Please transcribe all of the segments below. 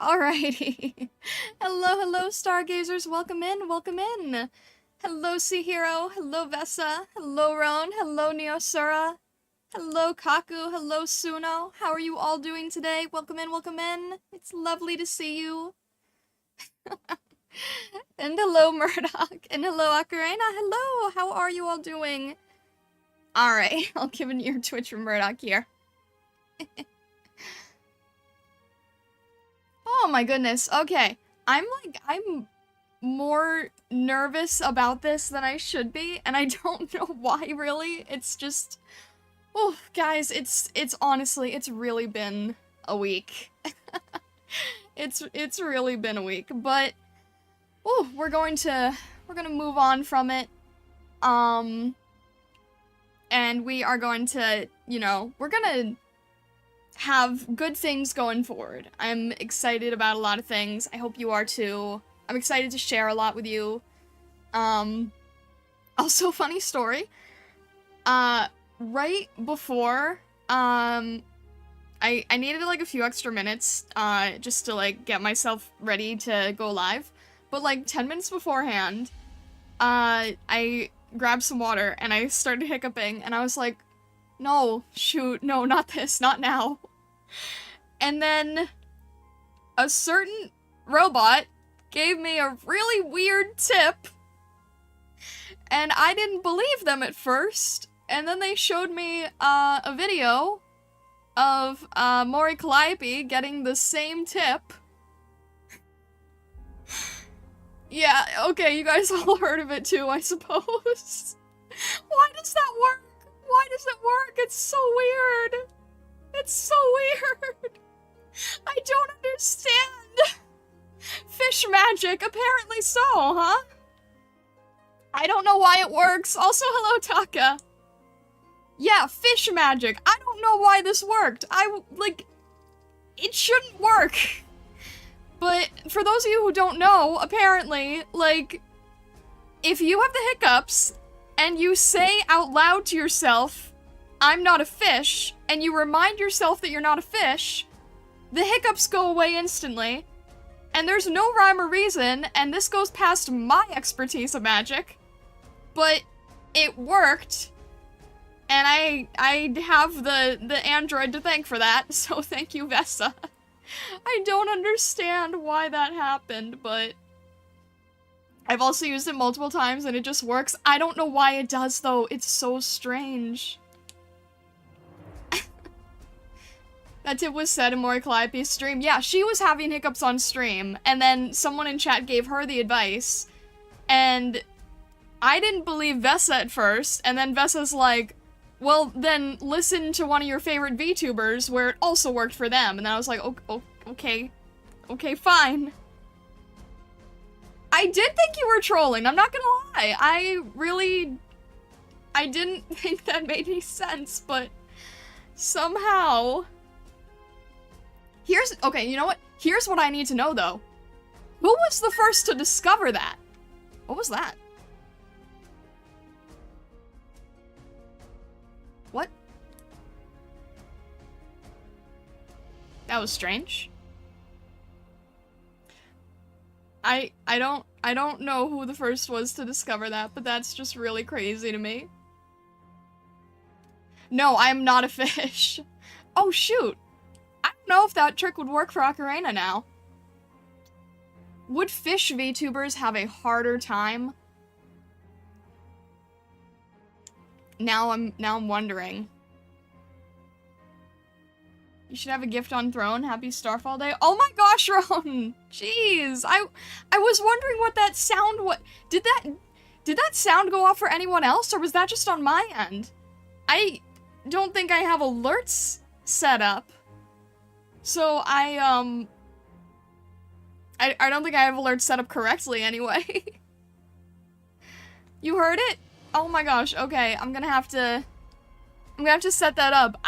Alrighty. Hello, Stargazers. Welcome in, welcome in. Hello, Sea Hero. Hello, Vesa. Hello, Roan. Hello, Neosura. Hello, Kaku. Hello, Suno. How are you all doing today? Welcome in, welcome in. It's lovely to see you. And hello, Murdoch. And hello, Akarena. Hello, how are you all doing? Alright, I'll give an ear twitch from Murdoch here. Oh my goodness, okay. I'm more nervous about this than I should be, and I don't know why, really. It's just... Oh, guys, it's honestly, it's really been a week. It's really been a week, but... Oh, we're gonna move on from it. And we are going to, you know, we're gonna have good things going forward. I'm excited about a lot of things. I hope you are too. I'm excited to share a lot with you. Also, funny story. Right before, I needed like a few extra minutes, just to like get myself ready to go live. But like 10 minutes beforehand, I grabbed some water and I started hiccuping and I was like, no, shoot, no, not this, not now. And then a certain robot gave me a really weird tip, and I didn't believe them at first, and then they showed me a video of Mori Calliope getting the same tip. Yeah, okay, you guys all heard of it too, I suppose. Why does that work? Why does it work? It's so weird. It's so weird. I don't understand. Fish magic, apparently so, huh? I don't know why it works. Also, hello, Taka. Yeah, fish magic. I don't know why this worked. It shouldn't work. But for those of you who don't know, apparently, like, if you have the hiccups and you say out loud to yourself, I'm not a fish, and you remind yourself that you're not a fish, the hiccups go away instantly, and there's no rhyme or reason, and this goes past my expertise of magic, but it worked, and I have the android to thank for that, so thank you, Vesa. I don't understand why that happened, but I've also used it multiple times and it just works. I don't know why it does, though. It's so strange. That tip was said in Mori Calliope's stream. Yeah, she was having hiccups on stream, and then someone in chat gave her the advice, and I didn't believe Vesa at first, and then Vesa's like, well, then listen to one of your favorite VTubers where it also worked for them, and then I was like, okay, fine. I did think you were trolling, I'm not gonna lie. I didn't think that made any sense, but somehow... Okay, you know what? Here's what I need to know, though. Who was the first to discover that? What was that? What? That was strange. I don't know who the first was to discover that, but that's just really crazy to me. No, I'm not a fish. Oh, shoot. I don't know if that trick would work for Ocarina now. Would fish VTubers have a harder time? Now I'm wondering. You should have a gift on throne. Happy Starfall Day. Oh my gosh, Ron! Jeez, I was wondering what that sound was. Did that sound go off for anyone else, or was that just on my end? I don't think I have alerts set up. So I don't think I have alerts set up correctly anyway. You heard it? Oh my gosh, okay, I'm gonna have to set that up.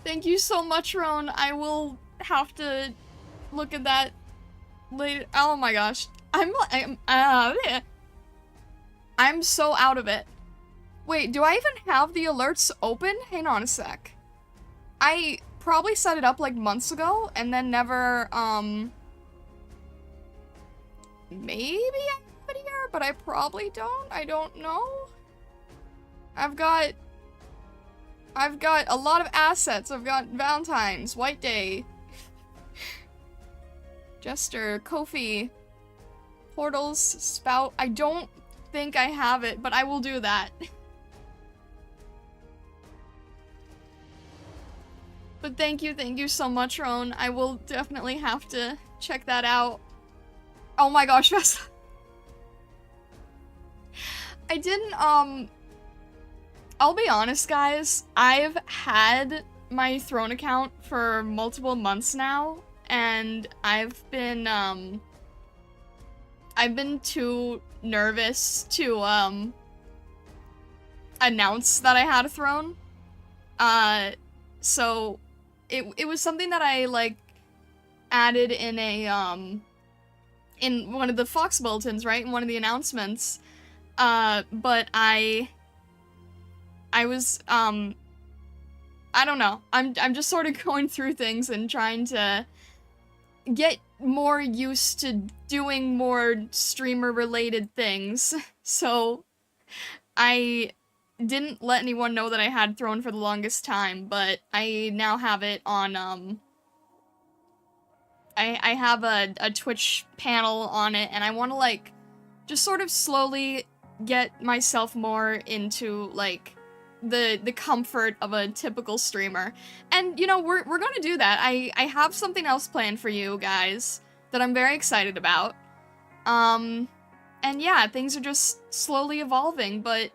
Thank you so much, Ron. I will have to look at that later. Oh my gosh. I'm so out of it. Wait, do I even have the alerts open? Hang on a sec. I probably set it up like months ago and then never, maybe I have it here, but I probably don't. I don't know. I've got a lot of assets. I've got Valentine's, White Day, Jester, Kofi, Portals, Spout. I don't think I have it, but I will do that. But thank you so much, Roan. I will definitely have to check that out. Oh my gosh, Vesta. I didn't, I'll be honest, guys. I've had my Throne account for multiple months now, and I've been too nervous to, announce that I had a Throne. So it was something that I, like, added in a, in one of the Fox bulletins, right? In one of the announcements. But I was, I don't know. I'm just sort of going through things and trying to get more used to doing more streamer-related things. So I didn't let anyone know that I had Throne for the longest time, but I now have it on, I have a Twitch panel on it, and I want to, like, just sort of slowly get myself more into, like, the comfort of a typical streamer. And, you know, we're gonna do that. I have something else planned for you guys that I'm very excited about. And yeah, things are just slowly evolving, but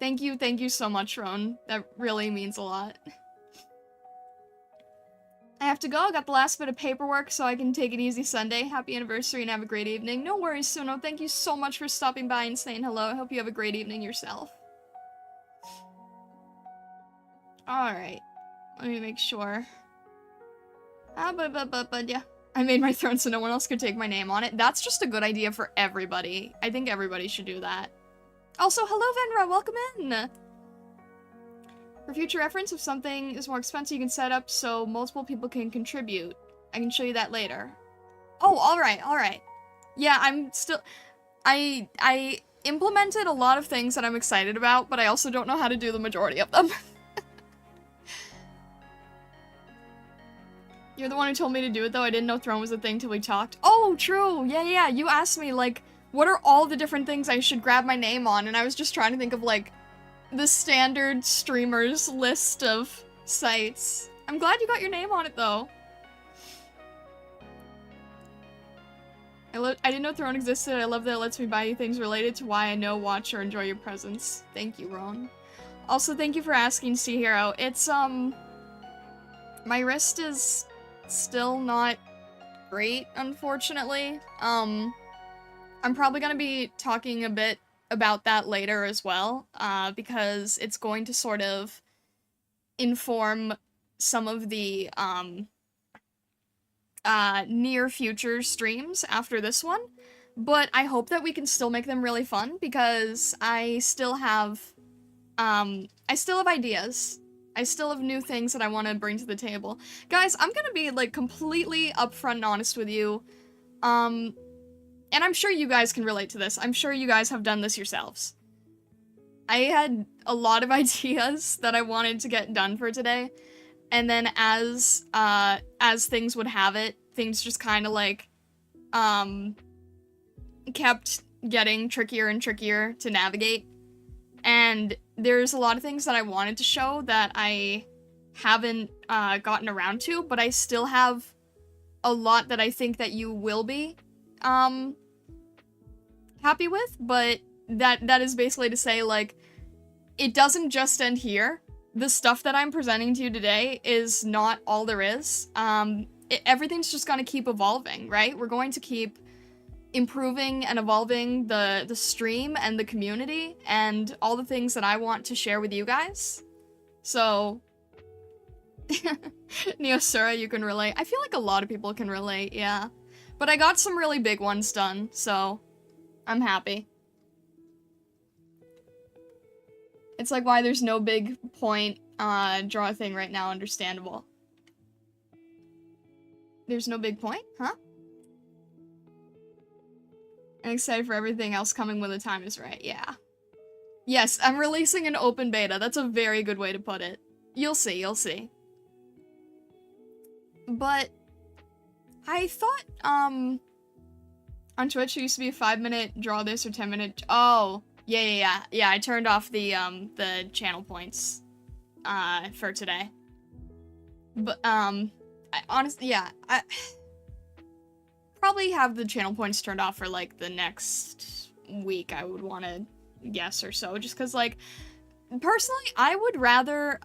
thank you so much, Ron. That really means a lot. I have to go. I got the last bit of paperwork so I can take an easy Sunday. Happy anniversary and have a great evening. No worries, Suno. Thank you so much for stopping by and saying hello. I hope you have a great evening yourself. Alright. Let me make sure. But yeah. I made my Throne so no one else could take my name on it. That's just a good idea for everybody. I think everybody should do that. Also, hello Venra, welcome in! For future reference, if something is more expensive, you can set up so multiple people can contribute. I can show you that later. Oh, alright. Yeah, I'm still... I implemented a lot of things that I'm excited about, but I also don't know how to do the majority of them. You're the one who told me to do it, though. I didn't know Throne was a thing till we talked. Oh, true! Yeah, you asked me, like, what are all the different things I should grab my name on? And I was just trying to think of, like, the standard streamers list of sites. I'm glad you got your name on it, though. I didn't know Throne existed. I love that it lets me buy you things related to why I know, watch, or enjoy your presence. Thank you, Ron. Also, thank you for asking, Sea Hero. It's, my wrist is still not great, unfortunately. I'm probably gonna be talking a bit about that later as well, because it's going to sort of inform some of the, near future streams after this one, but I hope that we can still make them really fun, because I still have ideas. I still have new things that I want to bring to the table. Guys, I'm gonna be, like, completely upfront and honest with you, and I'm sure you guys can relate to this. I'm sure you guys have done this yourselves. I had a lot of ideas that I wanted to get done for today, and then as things would have it, things just kind of, like, kept getting trickier and trickier to navigate. And there's a lot of things that I wanted to show that I haven't gotten around to, but I still have a lot that I think that you will be happy with, but that is basically to say, like, it doesn't just end here. The stuff that I'm presenting to you today is not all there is. Everything's just gonna keep evolving, right? We're going to keep improving and evolving the stream and the community and all the things that I want to share with you guys. So, Neosura, you can relate. I feel like a lot of people can relate, yeah. But I got some really big ones done, so I'm happy. It's like why there's no big point draw thing right now, understandable. There's no big point? Huh? I'm excited for everything else coming when the time is right, yeah. Yes, I'm releasing an open beta. That's a very good way to put it. You'll see, you'll see. But I thought, on Twitch it used to be a 5-minute draw this or 10-minute. Oh, yeah. I turned off the channel points, for today. But, I honestly, yeah, I probably have the channel points turned off for, like, the next week, I would want to guess or so, just because, like, personally, I would rather,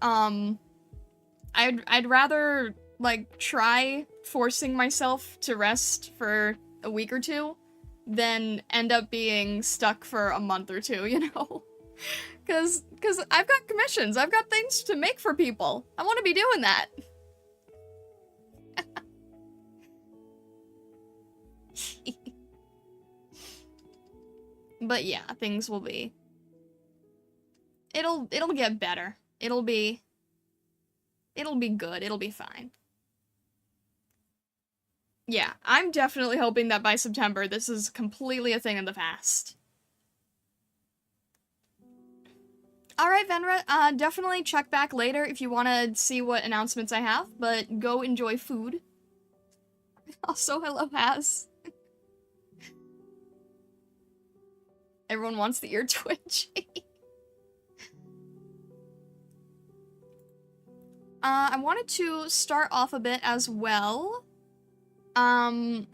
I'd rather, like, try forcing myself to rest for a week or two than end up being stuck for a month or two, you know? Because I've got commissions, I've got things to make for people. I want to be doing that. But yeah, things will be... It'll get better. It'll be good. It'll be fine. Yeah, I'm definitely hoping that by September this is completely a thing of the past. Alright, Venra, definitely check back later if you want to see what announcements I have, but go enjoy food. Also, hello, Haz. Everyone wants the ear twitching. I wanted to start off a bit as well. Going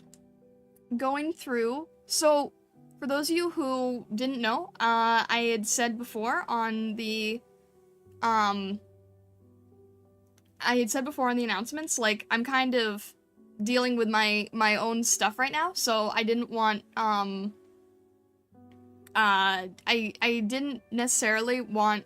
through, so for those of you who didn't know, I had said before on the, announcements, like, I'm kind of dealing with my own stuff right now, so I didn't want, I didn't necessarily want,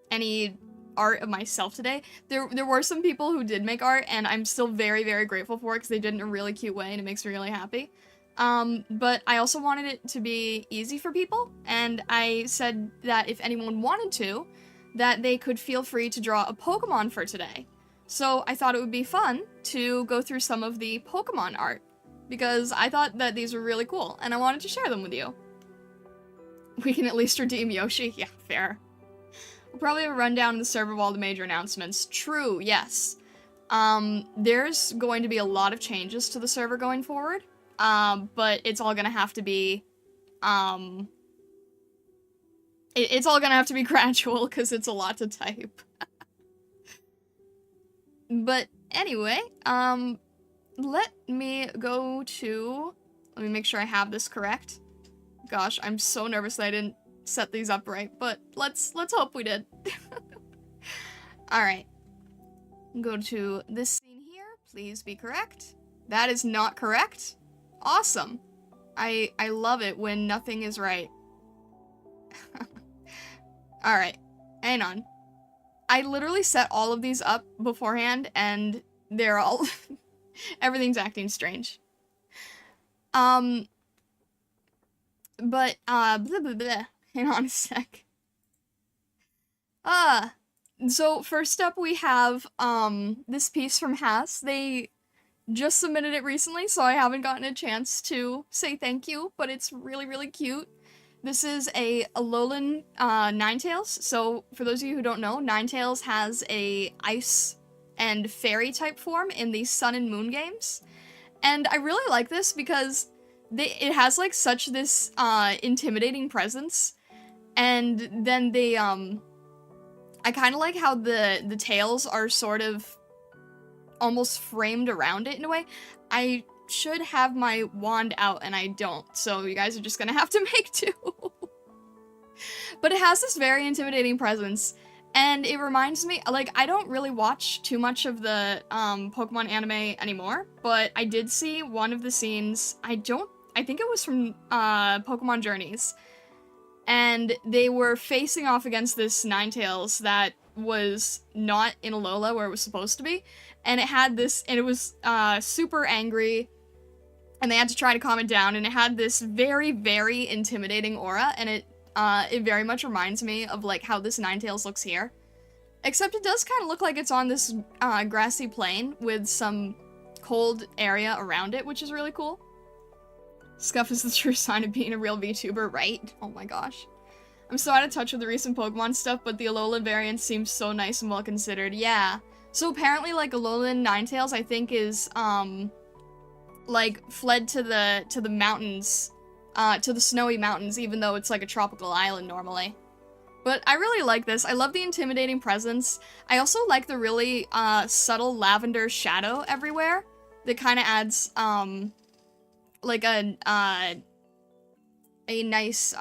any art of myself today. There were some people who did make art, and I'm still very, very grateful for it, because they did it in a really cute way, and it makes me really happy. But I also wanted it to be easy for people, and I said that if anyone wanted to, that they could feel free to draw a Pokemon for today. So I thought it would be fun to go through some of the Pokemon art, because I thought that these were really cool, and I wanted to share them with you. We can at least redeem Yoshi? Yeah, fair. We'll probably have a rundown of the server of all the major announcements. True, yes. There's going to be a lot of changes to the server going forward, but it's all gonna have to be, it's all gonna have to be gradual, because it's a lot to type. But anyway, let me make sure I have this correct. Gosh, I'm so nervous that I didn't set these up right, but let's hope we did. Alright. Go to this scene here. Please be correct. That is not correct. Awesome. I love it when nothing is right. Alright. Hang on. I literally set all of these up beforehand, and they're all... everything's acting strange. But, blah, blah, blah. Hang on a sec. So first up we have, this piece from Haas. They just submitted it recently, so I haven't gotten a chance to say thank you, but it's really, really cute. This is a Alolan, Ninetales. So for those of you who don't know, Ninetales has a ice and fairy type form in the Sun and Moon games. And I really like this because it has, like, such this, intimidating presence. And then they, I kind of like how the tails are sort of almost framed around it in a way. I should have my wand out, and I don't, so you guys are just gonna have to make do. But it has this very intimidating presence, and it reminds me, like, I don't really watch too much of the, Pokemon anime anymore, but I did see one of the scenes, I think it was from, Pokemon Journeys, and they were facing off against this Ninetales that was not in Alola where it was supposed to be, and it had this, and it was, super angry, and they had to try to calm it down, and it had this very, very intimidating aura, and it very much reminds me of, like, how this Ninetales looks here. Except it does kind of look like it's on this, grassy plain with some cold area around it, which is really cool. Scuff is the true sign of being a real VTuber, right? Oh my gosh. I'm so out of touch with the recent Pokemon stuff, but the Alolan variant seems so nice and well considered. Yeah. So apparently, like, Alolan Ninetales, I think, is, like, fled to the mountains, to the snowy mountains, even though it's, like, a tropical island normally. But I really like this. I love the intimidating presence. I also like the really, subtle lavender shadow everywhere that kind of adds, like, a nice,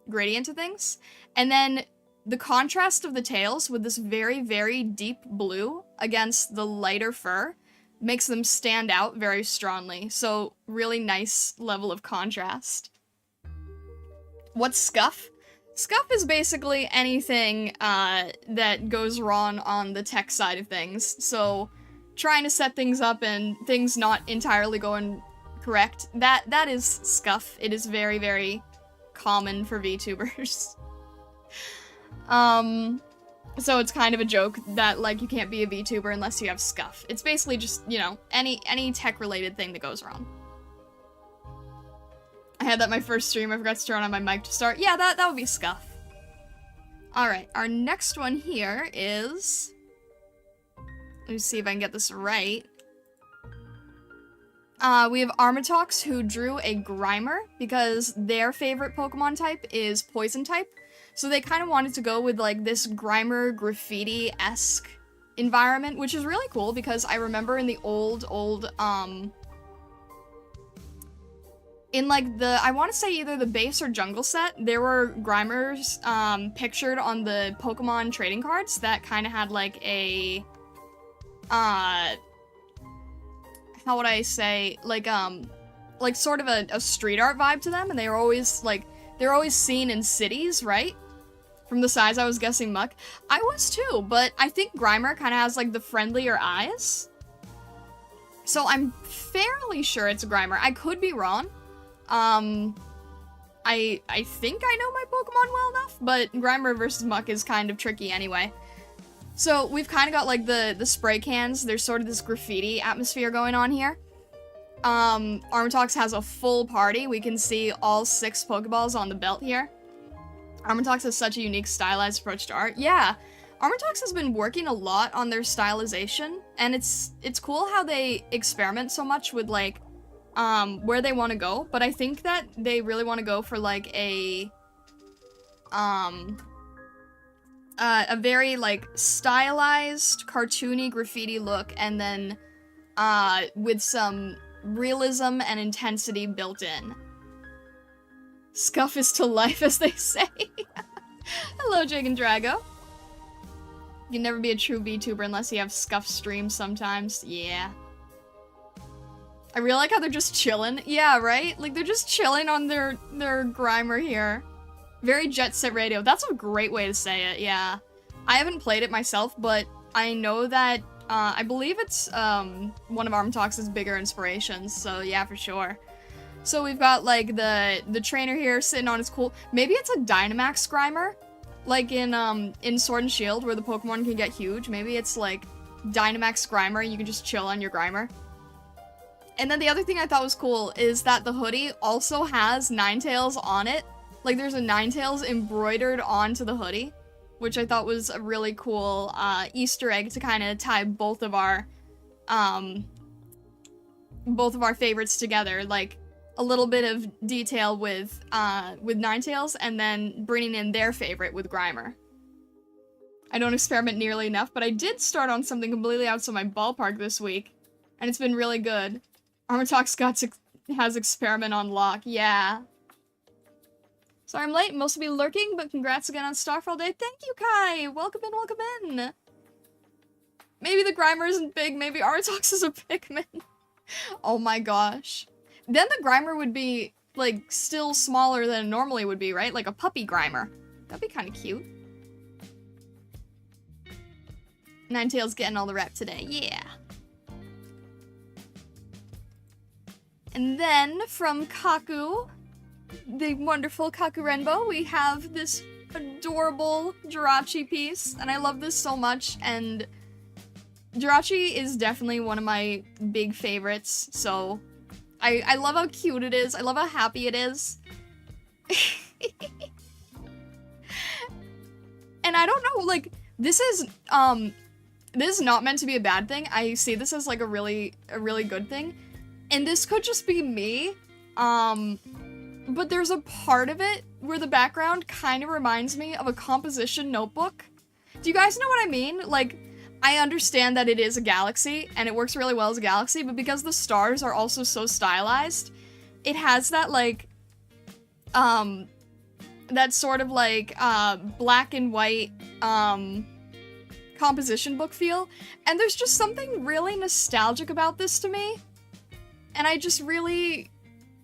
gradient to things. And then the contrast of the tails with this very, very deep blue against the lighter fur makes them stand out very strongly. So, really nice level of contrast. What's Scuff? Scuff is basically anything that goes wrong on the tech side of things. So, trying to set things up and things not entirely going correct, that is Scuff. It is very, very common for VTubers. So it's kind of a joke that, like, you can't be a VTuber unless you have Scuff. It's basically just, you know, any tech-related thing that goes wrong. I had that my first stream, I forgot to turn on my mic to start. Yeah, that would be Scuff. Alright, our next one here is... Let me see if I can get this right. We have Armatox, who drew a Grimer, because their favorite Pokemon type is Poison type. So they kind of wanted to go with, like, this Grimer graffiti-esque environment, which is really cool, because I remember in the old, in, like, I want to say either the base or jungle set, there were Grimers, pictured on the Pokemon trading cards that kind of had, like, a, how would I say, like sort of a street art vibe to them, and they were always, like, they're always seen in cities, right? From the size I was guessing Muck. I was too, but I think Grimer kind of has, like, the friendlier eyes. So I'm fairly sure it's a Grimer. I could be wrong. I think I know my Pokemon well enough, but Grimer versus Muck is kind of tricky anyway. So we've kind of got, like, the spray cans. There's sort of this graffiti atmosphere going on here. Armatox has a full party. We can see all 6 Pokeballs on the belt here. Armatox has such a unique stylized approach to art. Yeah, Armatox has been working a lot on their stylization, and it's cool how they experiment so much with, like, where they want to go, but I think that they really want to go for, like, a very, like, stylized, cartoony graffiti look, and then, with some realism and intensity built in. Scuff is to life, as they say. Hello, Jake and Drago. You can never be a true VTuber unless you have Scuff streams sometimes. Yeah. I really like how they're just chilling. Yeah, right? Like, they're just chilling on their Grimer here. Very Jet Set Radio. That's a great way to say it, yeah. I haven't played it myself, but I know that, I believe it's, one of Armatox's bigger inspirations, so yeah, for sure. So we've got, like, the trainer here sitting on his cool... Maybe it's a Dynamax Grimer? Like in Sword and Shield, where the Pokemon can get huge. Maybe it's, like, Dynamax Grimer, and you can just chill on your Grimer. And then the other thing I thought was cool is that the hoodie also has Ninetales on it. Like, there's a Ninetales embroidered onto the hoodie, which I thought was a really cool Easter egg to kind of tie both of our favorites together. Like, a little bit of detail with Ninetales, and then bringing in their favorite with Grimer. I don't experiment nearly enough, but I did start on something completely outside my ballpark this week, and it's been really good. Armatox has experiment on lock, yeah. Sorry I'm late, most will be lurking, but congrats again on Starfall Day. Thank you, Kai! Welcome in, welcome in! Maybe the Grimer isn't big, maybe Armatox is a Pikmin. Oh my gosh. Then the Grimer would be, like, still smaller than it normally would be, right? Like a puppy Grimer. That'd be kind of cute. Ninetales getting all the rep today, yeah. And then, from Kaku, the wonderful Kakurenbo, we have this adorable Jirachi piece, and I love this so much, and Jirachi is definitely one of my big favorites, so I love how cute it is, I love how happy it is. And I don't know, like, this is not meant to be a bad thing. I see this as, like, a really good thing. And this could just be me, but there's a part of it where the background kind of reminds me of a composition notebook. Do you guys know what I mean? Like, I understand that it is a galaxy, and it works really well as a galaxy, but because the stars are also so stylized, it has that, like, that sort of, like, black and white, composition book feel, and there's just something really nostalgic about this to me, and I just really,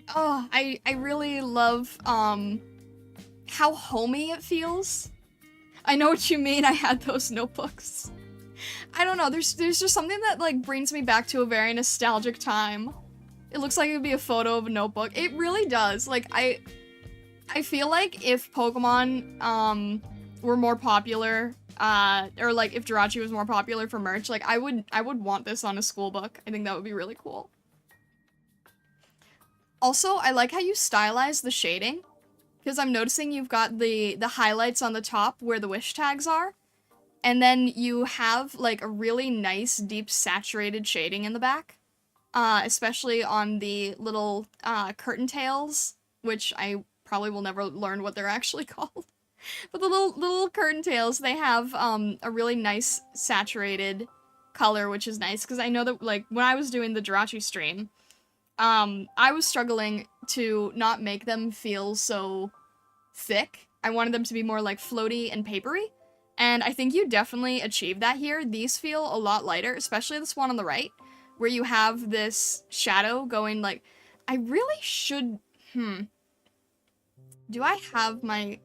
I really love, how homey it feels. I know what you mean, I had those notebooks. I don't know, there's just something that, like, brings me back to a very nostalgic time. It looks like it would be a photo of a notebook. It really does. Like, I feel like if Pokemon, were more popular, or, like, if Jirachi was more popular for merch, like, I would want this on a school book. I think that would be really cool. Also, I like how you stylize the shading, because I'm noticing you've got the highlights on the top where the wish tags are, and then you have, like, a really nice, deep, saturated shading in the back, especially on the little, curtain tails, which I probably will never learn what they're actually called. But the little curtain tails, they have, a really nice, saturated color, which is nice, because I know that, like, when I was doing the Jirachi stream, I was struggling to not make them feel so thick. I wanted them to be more, like, floaty and papery, and I think you definitely achieved that here. These feel a lot lighter, especially this one on the right, where you have this shadow going, like, I really should, do I have my,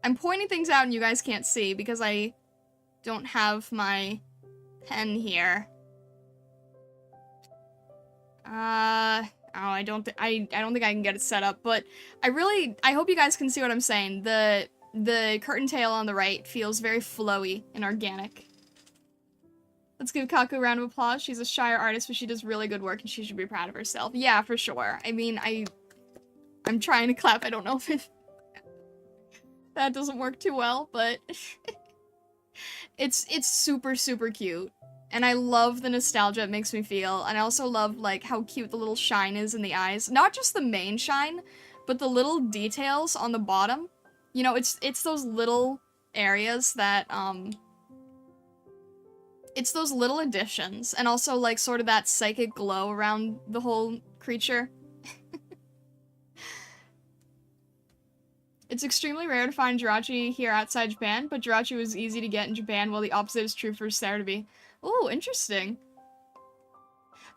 I'm pointing things out and you guys can't see because I don't have my pen here. I don't think I can get it set up, but I hope you guys can see what I'm saying. The curtain tail on the right feels very flowy and organic. Let's give Kaku a round of applause. She's a Shire artist, but she does really good work and she should be proud of herself. Yeah, for sure. I mean, I'm trying to clap. I don't know if that doesn't work too well, but it's super, super cute. And I love the nostalgia it makes me feel. And I also love, like, how cute the little shine is in the eyes. Not just the main shine, but the little details on the bottom. You know, it's those little areas that, it's those little additions. And also, like, sort of that psychic glow around the whole creature. It's extremely rare to find Jirachi here outside Japan, but Jirachi was easy to get in Japan, while the opposite is true for Cerebi. Oh, interesting.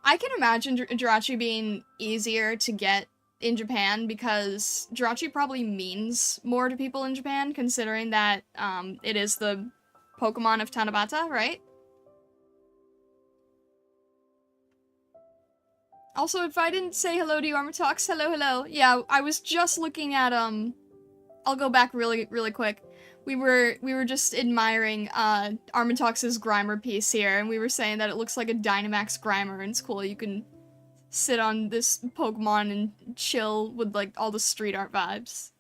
I can imagine Jirachi being easier to get in Japan because Jirachi probably means more to people in Japan, considering that it is the Pokemon of Tanabata, right? Also, if I didn't say hello to you, Armatox, hello. Yeah, I was just looking at, I'll go back really quick. We were just admiring Armatox's Grimer piece here, and we were saying that it looks like a Dynamax Grimer, and it's cool. You can sit on this Pokemon and chill with, like, all the street art vibes.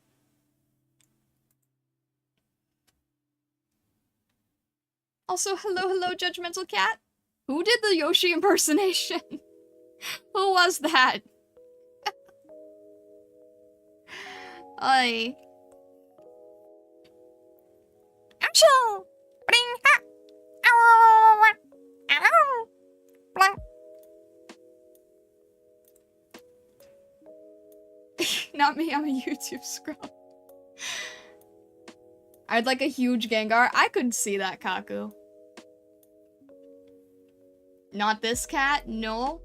Also, hello, Judgmental Cat. Who did the Yoshi impersonation? Who was that? Oi. Achoo! Bring ha! Ow! Ow! Blah. Not me, I'm a YouTube scrub. I'd like a huge Gengar. I could see that, Kaku. Not this cat? No.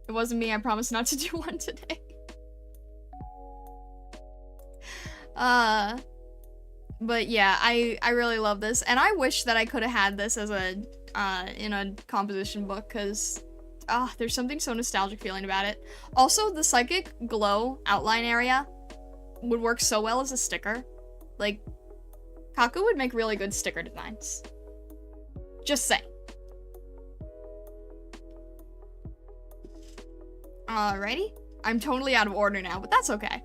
It wasn't me, I promise not to do one today. But yeah, I really love this, and I wish that I could have had this as a, in a composition book, because, there's something so nostalgic feeling about it. Also, the Psychic Glow outline area would work so well as a sticker. Like, Kaku would make really good sticker designs. Just saying. Alrighty. I'm totally out of order now, but that's okay.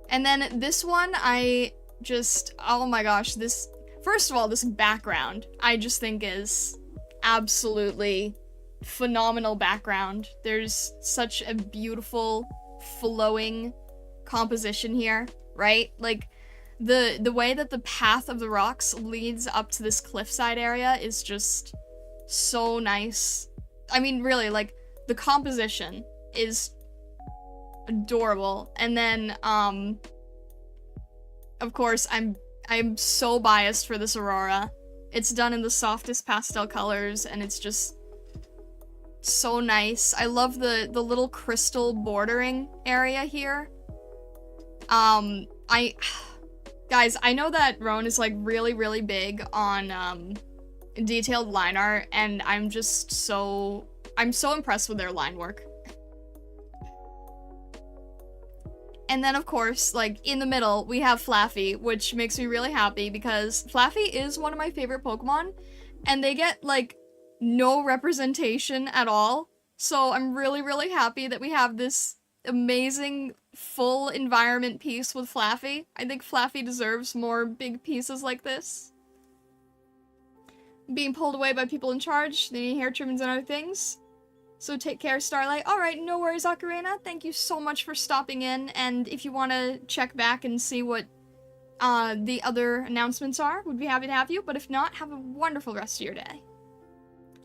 And then this one, I just, oh my gosh, this, first of all, this background, I just think is absolutely phenomenal background. There's such a beautiful, flowing composition here, right? Like, the way that the path of the rocks leads up to this cliffside area is just so nice. I mean, really, like, the composition is adorable. And then, of course, I'm so biased for this aurora. It's done in the softest pastel colors, and it's just so nice. I love the little crystal bordering area here. Guys, I know that Roan is, like, really, really big on, detailed line art, and I'm so impressed with their line work. And then, of course, like, in the middle, we have Flaffy, which makes me really happy because Flaffy is one of my favorite Pokemon, and they get, like, no representation at all. So I'm really, really happy that we have this amazing full environment piece with Flaffy. I think Flaffy deserves more big pieces like this. Being pulled away by people in charge, they need hair trimmings and other things. So take care, Starlight. Alright, no worries, Ocarina. Thank you so much for stopping in, and if you want to check back and see what the other announcements are, would be happy to have you, but if not, have a wonderful rest of your day.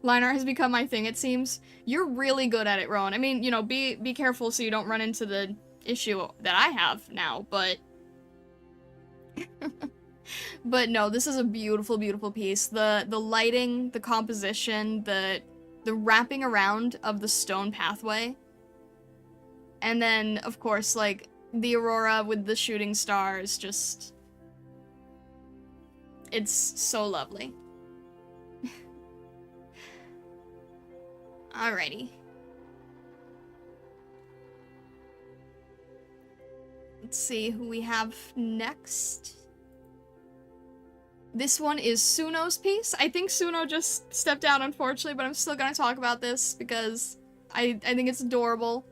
Line art has become my thing, it seems. You're really good at it, Rowan. I mean, you know, be careful so you don't run into the issue that I have now, but... But no, this is a beautiful, beautiful piece. The lighting, the composition, the wrapping around of the stone pathway. And then, of course, like, the aurora with the shooting stars, just... It's so lovely. Alrighty. Let's see who we have next. This one is Suno's piece. I think Suno just stepped out, unfortunately, but I'm still gonna talk about this because I think it's adorable.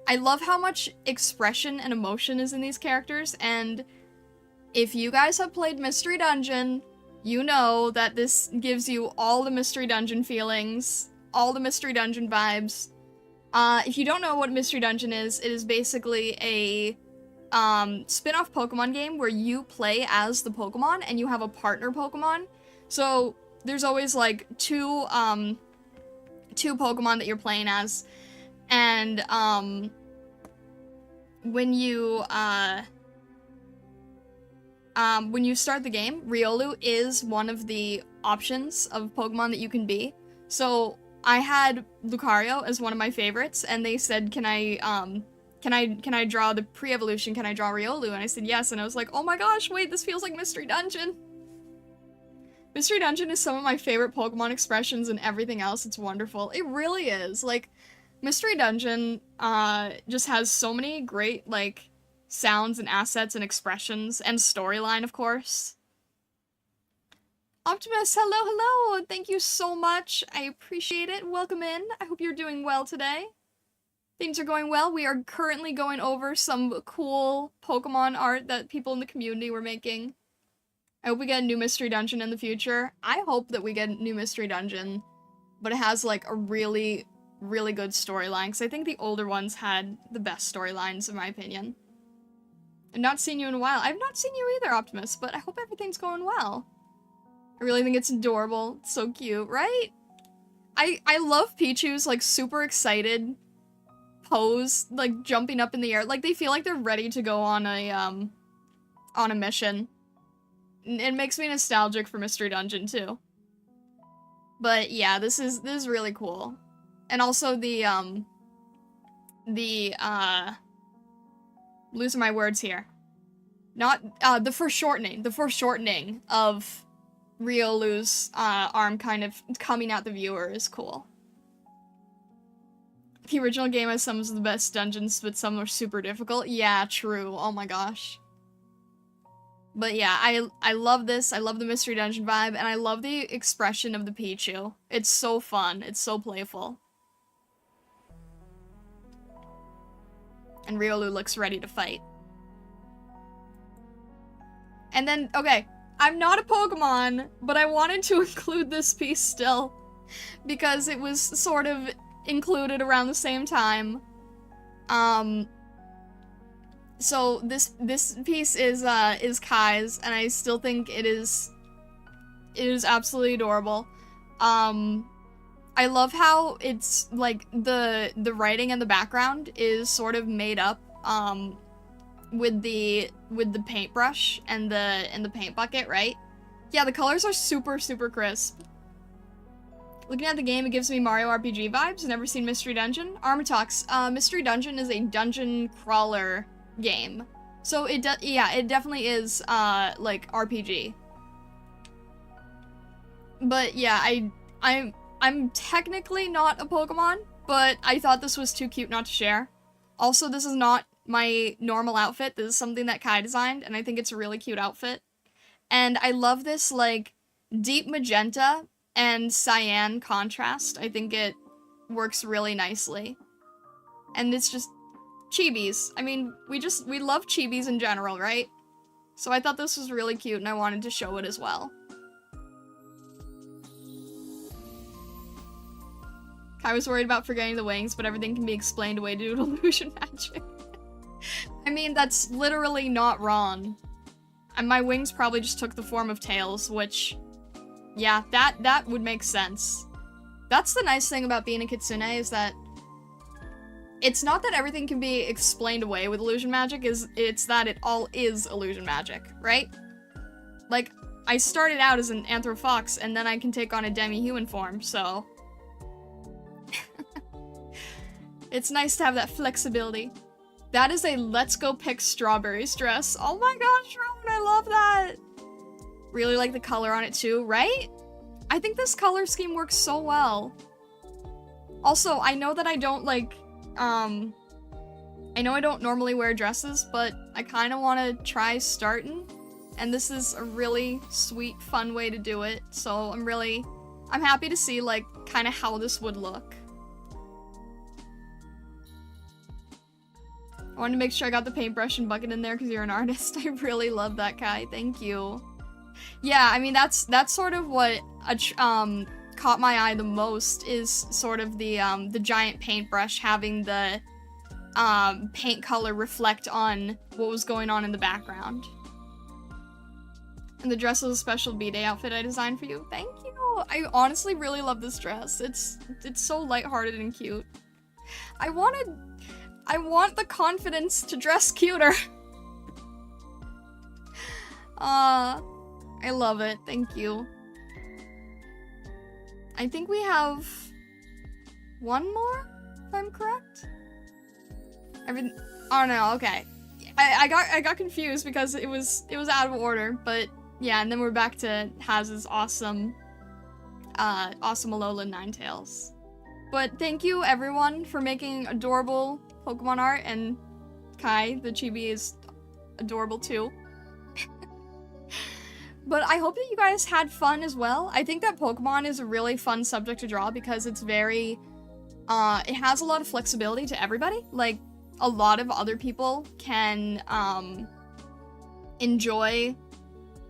I love how much expression and emotion is in these characters, and if you guys have played Mystery Dungeon, you know that this gives you all the Mystery Dungeon feelings, all the Mystery Dungeon vibes. If you don't know what Mystery Dungeon is, it is basically a spin-off Pokemon game where you play as the Pokemon and you have a partner Pokemon. So there's always like two Pokemon that you're playing as, and when you start the game, Riolu is one of the options of Pokemon that you can be. So I had Lucario as one of my favorites, and they said, can I draw the pre-evolution? Can I draw Riolu? And I said yes, and I was like, oh my gosh, wait, this feels like Mystery Dungeon. Mystery Dungeon is some of my favorite Pokemon expressions and everything else. It's wonderful. It really is. Like, Mystery Dungeon just has so many great, like, sounds and assets and expressions, and storyline, of course. Optimus, hello, hello! Thank you so much. I appreciate it. Welcome in. I hope you're doing well today. Things are going well. We are currently going over some cool Pokemon art that people in the community were making. I hope we get a new Mystery Dungeon in the future. I hope that we get a new Mystery Dungeon, but it has, like, a really, really good storyline, because I think the older ones had the best storylines, in my opinion. I've not seen you in a while. I've not seen you either, Optimus, but I hope everything's going well. I really think it's adorable. It's so cute, right? I love Pichu's, like, super excited pose, like, jumping up in the air. Like, they feel like they're ready to go on a mission. It makes me nostalgic for Mystery Dungeon, too. But, yeah, this is really cool. And also losing my words here. Not, the foreshortening of Riolu's, arm kind of coming at the viewer is cool. The original game has some of the best dungeons, but some are super difficult. Yeah, true. Oh my gosh. But yeah, I love this. I love the Mystery Dungeon vibe, and I love the expression of the Pichu. It's so fun. It's so playful. And Riolu looks ready to fight. And then, okay, I'm not a Pokemon, but I wanted to include this piece still, because it was sort of included around the same time. So this piece is Kai's, and I still think it is absolutely adorable. I love how it's like the writing in the background is sort of made up with the paintbrush and the paint bucket, right? Yeah, the colors are super crisp. Looking at the game, it gives me Mario RPG vibes. Never seen Mystery Dungeon. Armatox, Mystery Dungeon is a dungeon crawler game. So it definitely is like RPG. But yeah, I'm technically not a Pokemon, but I thought this was too cute not to share. Also, this is not my normal outfit. This is something that Kai designed, and I think it's a really cute outfit. And I love this like deep magenta and cyan contrast. I think it works really nicely. And it's just chibis. I mean, we love chibis in general, right? So I thought this was really cute and I wanted to show it as well. I was worried about forgetting the wings, but everything can be explained away due to illusion magic. I mean, that's literally not wrong. And my wings probably just took the form of tails, which, yeah, that would make sense. That's the nice thing about being a kitsune, is that it's not that everything can be explained away with illusion magic, it's that it all is illusion magic, right? Like, I started out as an Anthrofox, and then I can take on a demi-human form, so... It's nice to have that flexibility. That is a Let's Go Pick Strawberries dress. Oh my gosh, Rowan, I love that! Really like the color on it too, right? I think this color scheme works so well. Also, I know that I don't like, I know I don't normally wear dresses, but I kind of want to try starting. And this is a really sweet, fun way to do it. So I'm happy to see, like, kind of how this would look. I wanted to make sure I got the paintbrush and bucket in there because you're an artist. I really love that, Kai. Thank you. Yeah, I mean, that's sort of what caught my eye the most, is sort of the giant paintbrush having the paint color reflect on what was going on in the background. And the dress was a special B-Day outfit I designed for you. Thank you! I honestly really love this dress. It's so lighthearted and cute. I want the confidence to dress cuter. I love it. Thank you. I think we have one more, if I'm correct. Oh no, okay. I got confused because it was out of order, but yeah, and then we're back to Haz's awesome Alolan Ninetales. But thank you everyone for making adorable Pokemon art, and Kai, the chibi, is adorable too. But I hope that you guys had fun as well. I think that Pokemon is a really fun subject to draw because it's very, it has a lot of flexibility to everybody. Like, a lot of other people can, enjoy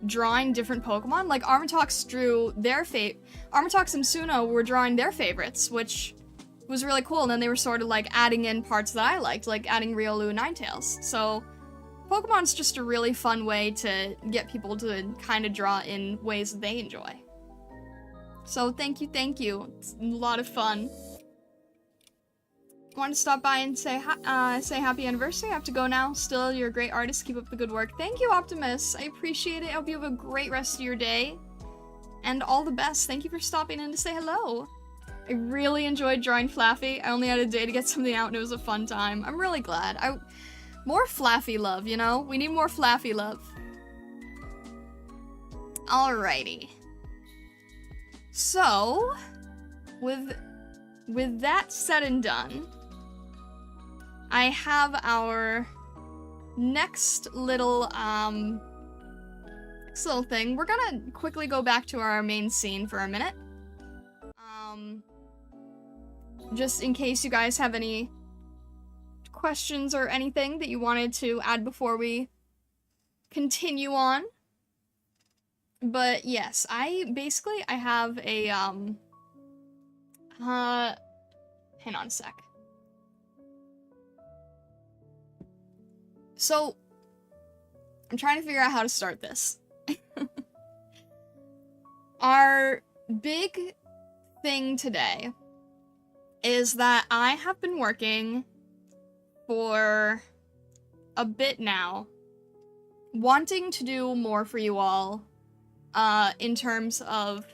drawing different Pokemon. Like, Armatox drew their Armatox and Suno were drawing their favorites, which was really cool, and then they were sort of, like, adding in parts that I liked, like adding Riolu and Ninetales. So, Pokemon's just a really fun way to get people to kind of draw in ways that they enjoy. So thank you. It's a lot of fun. I wanted to stop by and say happy anniversary. I have to go now. Still, you're a great artist. Keep up the good work. Thank you, Optimus. I appreciate it. I hope you have a great rest of your day. And all the best. Thank you for stopping in to say hello. I really enjoyed drawing Flaffy. I only had a day to get something out and it was a fun time. I'm really glad. More Flaffy love, you know? We need more Flaffy love. Alrighty. So, with that said and done, I have our next little thing. We're gonna quickly go back to our main scene for a minute. Just in case you guys have any questions or anything that you wanted to add before we continue on. But yes, I have a, hang on a sec. So, I'm trying to figure out how to start this. Our big thing today is that I have been working for a bit now, wanting to do more for you all, in terms of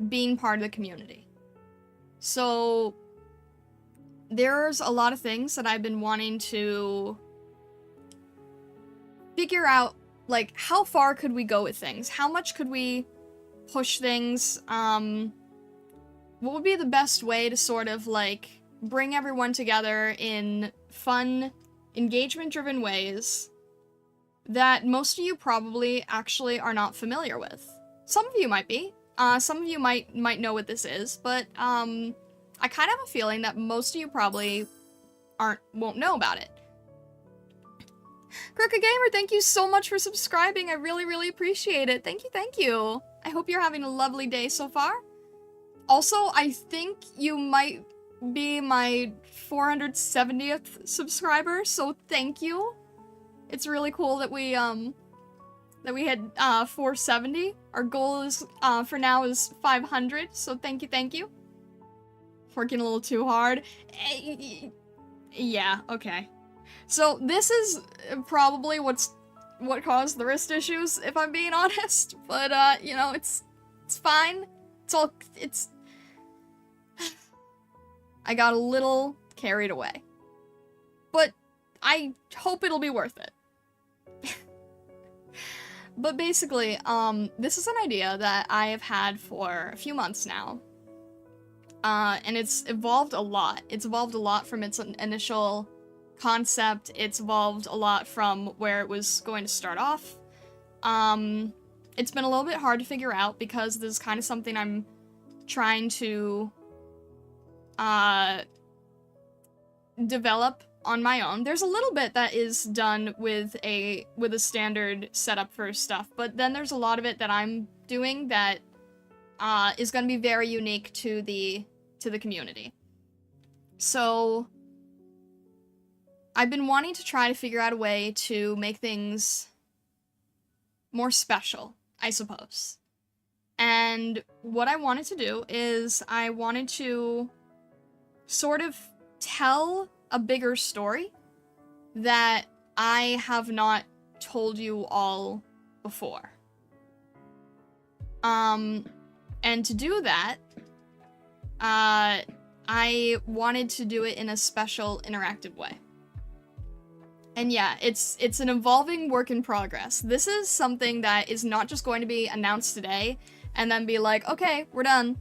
being part of the community. So, there's a lot of things that I've been wanting to figure out, like, how far could we go with things? How much could we push things? What would be the best way to sort of, like, bring everyone together in fun, engagement-driven ways that most of you probably actually are not familiar with. Some of you might be. Some of you might know what this is, but, I kind of have a feeling that most of you probably won't know about it. Crooked Gamer, thank you so much for subscribing. I really, really appreciate it. Thank you, thank you. I hope you're having a lovely day so far. Also, I think you might be my 470th subscriber, so thank you. It's really cool that we had 470. Our goal is for now is 500, so thank you, thank you. Working a little too hard. Yeah, okay. So this is probably what caused the wrist issues, if I'm being honest. But you know, it's fine. It's I got a little carried away. But I hope it'll be worth it. But basically, this is an idea that I have had for a few months now. And it's evolved a lot. It's evolved a lot from its initial concept. It's evolved a lot from where it was going to start off. It's been a little bit hard to figure out because this is kind of something I'm trying to develop on my own. There's a little bit that is done with a standard setup for stuff, but then there's a lot of it that I'm doing that is going to be very unique to the community. So I've been wanting to try to figure out a way to make things more special, I suppose. And what I wanted to do is I wanted to sort of tell a bigger story that I have not told you all before. And to do that, I wanted to do it in a special interactive way. And yeah, it's an evolving work in progress. This is something that is not just going to be announced today and then be like, okay, we're done.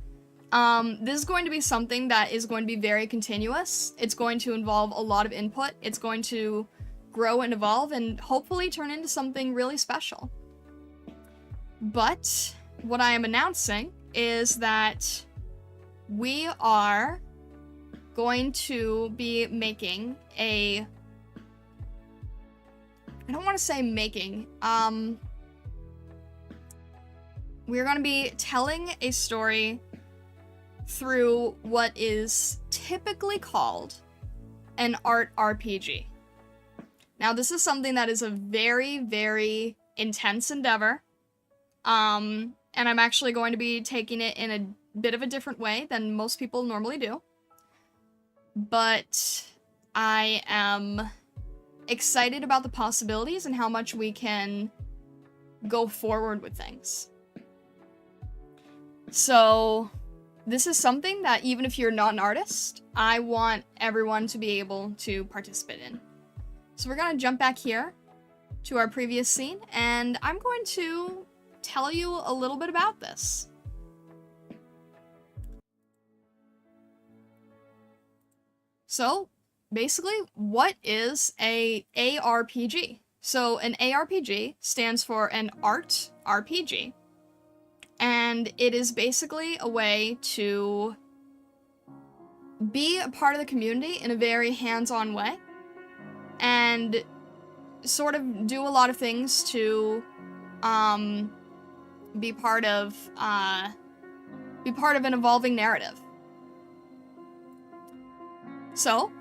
This is going to be something that is going to be very continuous. It's going to involve a lot of input. It's going to grow and evolve and hopefully turn into something really special. But what I am announcing is that we are going to be making a... I don't want to say making. We're going to be telling a story through what is typically called an art RPG. Now, this is something that is a very, very intense endeavor. And I'm actually going to be taking it in a bit of a different way than most people normally do. But I am excited about the possibilities and how much we can go forward with things. So this is something that even if you're not an artist, I want everyone to be able to participate in. So we're going to jump back here to our previous scene, and I'm going to tell you a little bit about this. So, basically, what is a ARPG? So an ARPG stands for an art RPG, and it is basically a way to be a part of the community in a very hands-on way, and sort of do a lot of things to be part of an evolving narrative. So,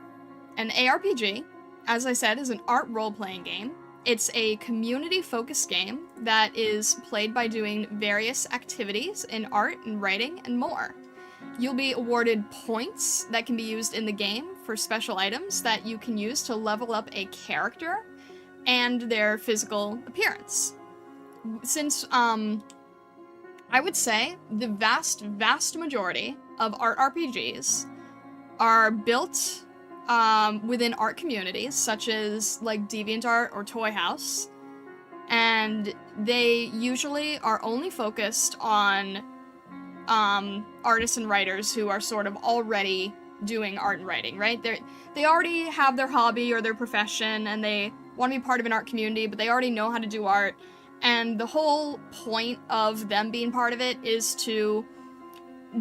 an ARPG, as I said, is an art role-playing game. It's a community-focused game that is played by doing various activities in art and writing and more. You'll be awarded points that can be used in the game for special items that you can use to level up a character and their physical appearance. Since, I would say the vast majority of art RPGs are built within art communities, such as like DeviantArt or Toy House, and they usually are only focused on artists and writers who are sort of already doing art and writing, right? They already have their hobby or their profession, and they want to be part of an art community, but they already know how to do art, and the whole point of them being part of it is to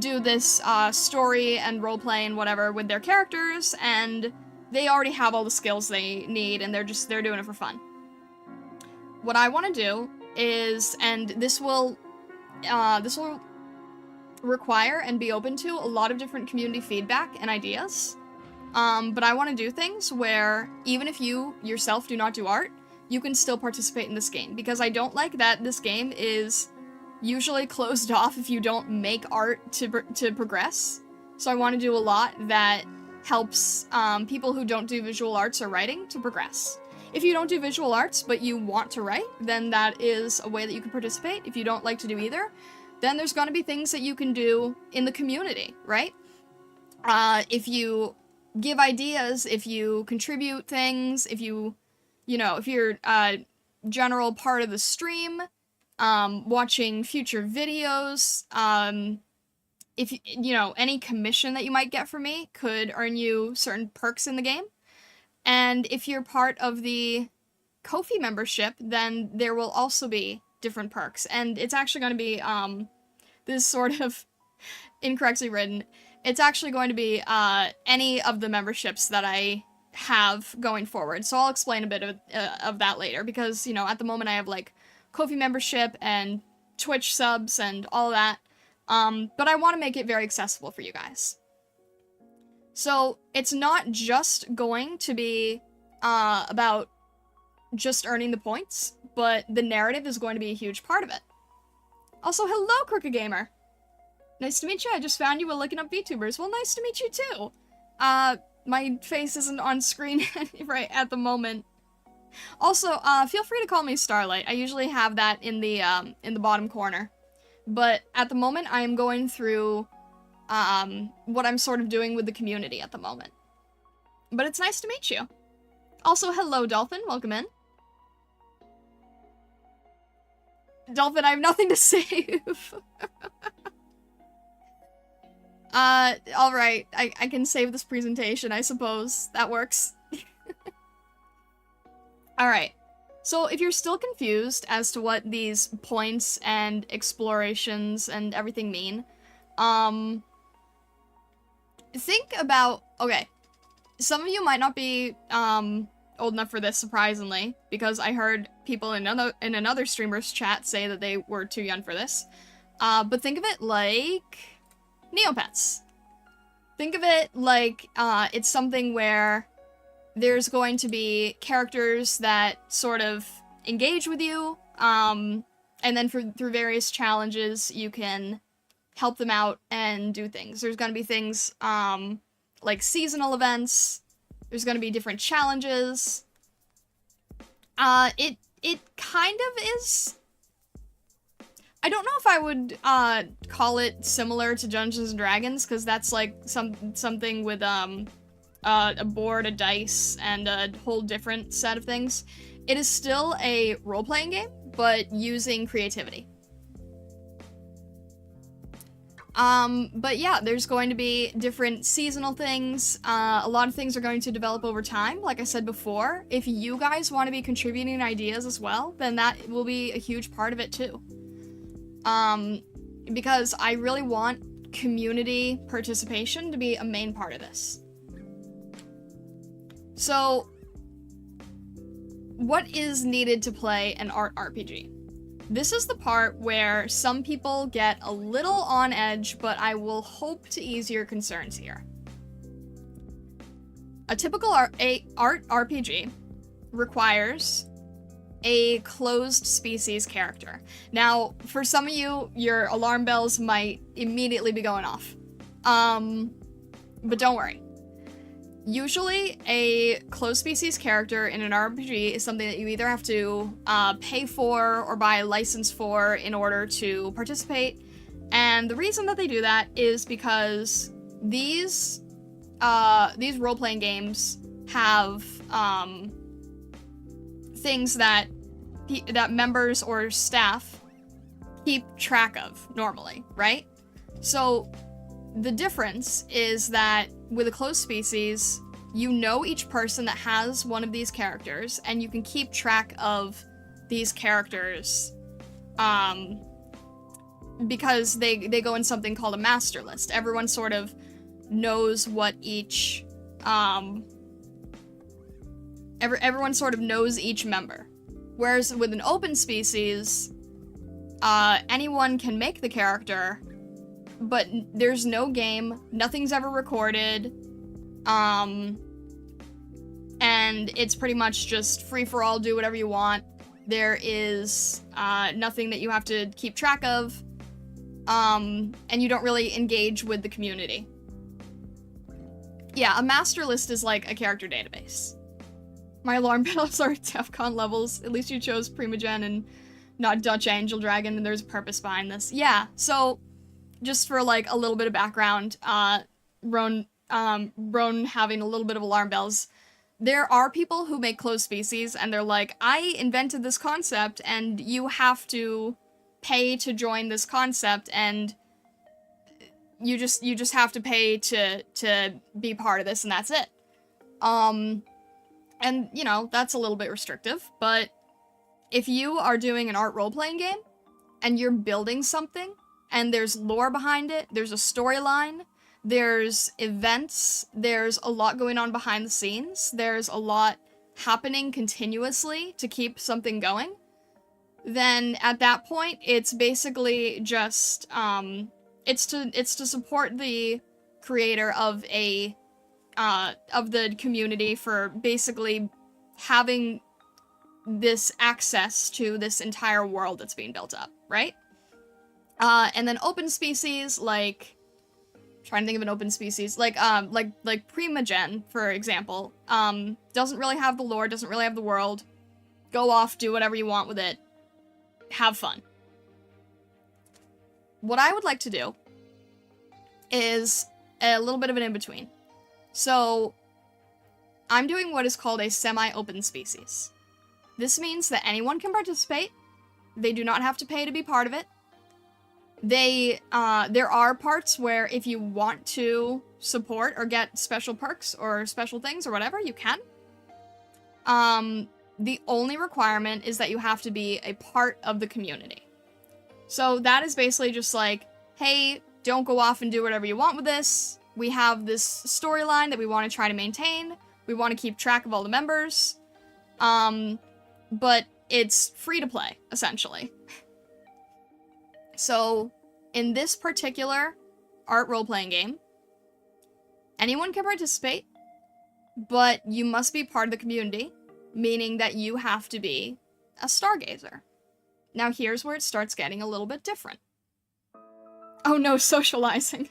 do this story and roleplay and whatever with their characters, and they already have all the skills they need, and they're doing it for fun. What I want to do is, and this will require and be open to a lot of different community feedback and ideas, but I want to do things where even if you yourself do not do art, you can still participate in this game, because I don't like that this game is usually closed off if you don't make art to progress. So I want to do a lot that helps people who don't do visual arts or writing to progress. If you don't do visual arts but you want to write, then that is a way that you can participate. If you don't like to do either, then there's going to be things that you can do in the community, right? If you give ideas, if you contribute things, if you're a general part of the stream, watching future videos, if any commission that you might get from me could earn you certain perks in the game. And if you're part of the Ko-fi membership, then there will also be different perks. And it's actually going to be, this is sort of incorrectly written, it's actually going to be any of the memberships that I have going forward. So I'll explain a bit of that later, because, at the moment I have, like, Ko-fi membership and Twitch subs and all that, but I want to make it very accessible for you guys. So it's not just going to be about just earning the points, but the narrative is going to be a huge part of it. Also, hello, Crooked Gamer! Nice to meet you, I just found you while looking up VTubers. Well, nice to meet you too! My face isn't on screen right at the moment. Also, feel free to call me Starlight. I usually have that in the bottom corner. But at the moment, I am going through, what I'm sort of doing with the community at the moment. But it's nice to meet you. Also, hello, Dolphin. Welcome in. Dolphin, I have nothing to save. Alright. I can save this presentation, I suppose. That works. Alright, so if you're still confused as to what these points and explorations and everything mean, think about, okay, some of you might not be, old enough for this, surprisingly, because I heard people in another streamer's chat say that they were too young for this, but think of it like Neopets. Think of it like, it's something where there's going to be characters that sort of engage with you, and then through various challenges, you can help them out and do things. There's going to be things, like seasonal events. There's going to be different challenges. It kind of is... I don't know if I would, call it similar to Dungeons & Dragons, because that's, like, something with, a board, a dice, and a whole different set of things. It is still a role-playing game, but using creativity. But yeah, there's going to be different seasonal things. A lot of things are going to develop over time. Like I said before, if you guys want to be contributing ideas as well, then that will be a huge part of it too. Because I really want community participation to be a main part of this. So, what is needed to play an art RPG? This is the part where some people get a little on edge, but I will hope to ease your concerns here. A typical art RPG requires a closed species character. Now, for some of you, your alarm bells might immediately be going off. But don't worry. Usually, a closed species character in an RPG is something that you either have to pay for or buy a license for in order to participate. And the reason that they do that is because these role-playing games have things that members or staff keep track of normally, right? So the difference is that with a closed species, you know each person that has one of these characters, and you can keep track of these characters because they go in something called a master list. Everyone sort of knows what each everyone sort of knows each member. Whereas with an open species, anyone can make the character, but there's no game, nothing's ever recorded, and it's pretty much just free-for-all, do whatever you want. There is nothing that you have to keep track of, and you don't really engage with the community. Yeah, a master list is like a character database. My alarm bells are DEFCON levels. At least you chose Primogen and not Dutch Angel Dragon, and there's a purpose behind this. Yeah, so just for like a little bit of background, Roan having a little bit of alarm bells, there are people who make closed species and they're like, I invented this concept and you have to pay to join this concept, and you just have to pay to be part of this, and that's it. And you know, that's a little bit restrictive, but if you are doing an art role-playing game and you're building something and there's lore behind it, there's a storyline, there's events, there's a lot going on behind the scenes, there's a lot happening continuously to keep something going, then at that point, it's basically just, it's to support the creator of the community for basically having this access to this entire world that's being built up, right? And then open species, like, trying to think of an open species, like Primogen, for example, doesn't really have the lore, doesn't really have the world. Go off, do whatever you want with it. Have fun. What I would like to do is a little bit of an in-between. So, I'm doing what is called a semi-open species. This means that anyone can participate. They do not have to pay to be part of it. There are parts where if you want to support or get special perks or special things or whatever, you can. The only requirement is that you have to be a part of the community. So that is basically just like, hey, don't go off and do whatever you want with this. We have this storyline that we want to try to maintain. We want to keep track of all the members. But it's free to play, essentially. So, in this particular art role-playing game, anyone can participate, but you must be part of the community, meaning that you have to be a Stargazer. Now here's where it starts getting a little bit different. Oh no, socializing.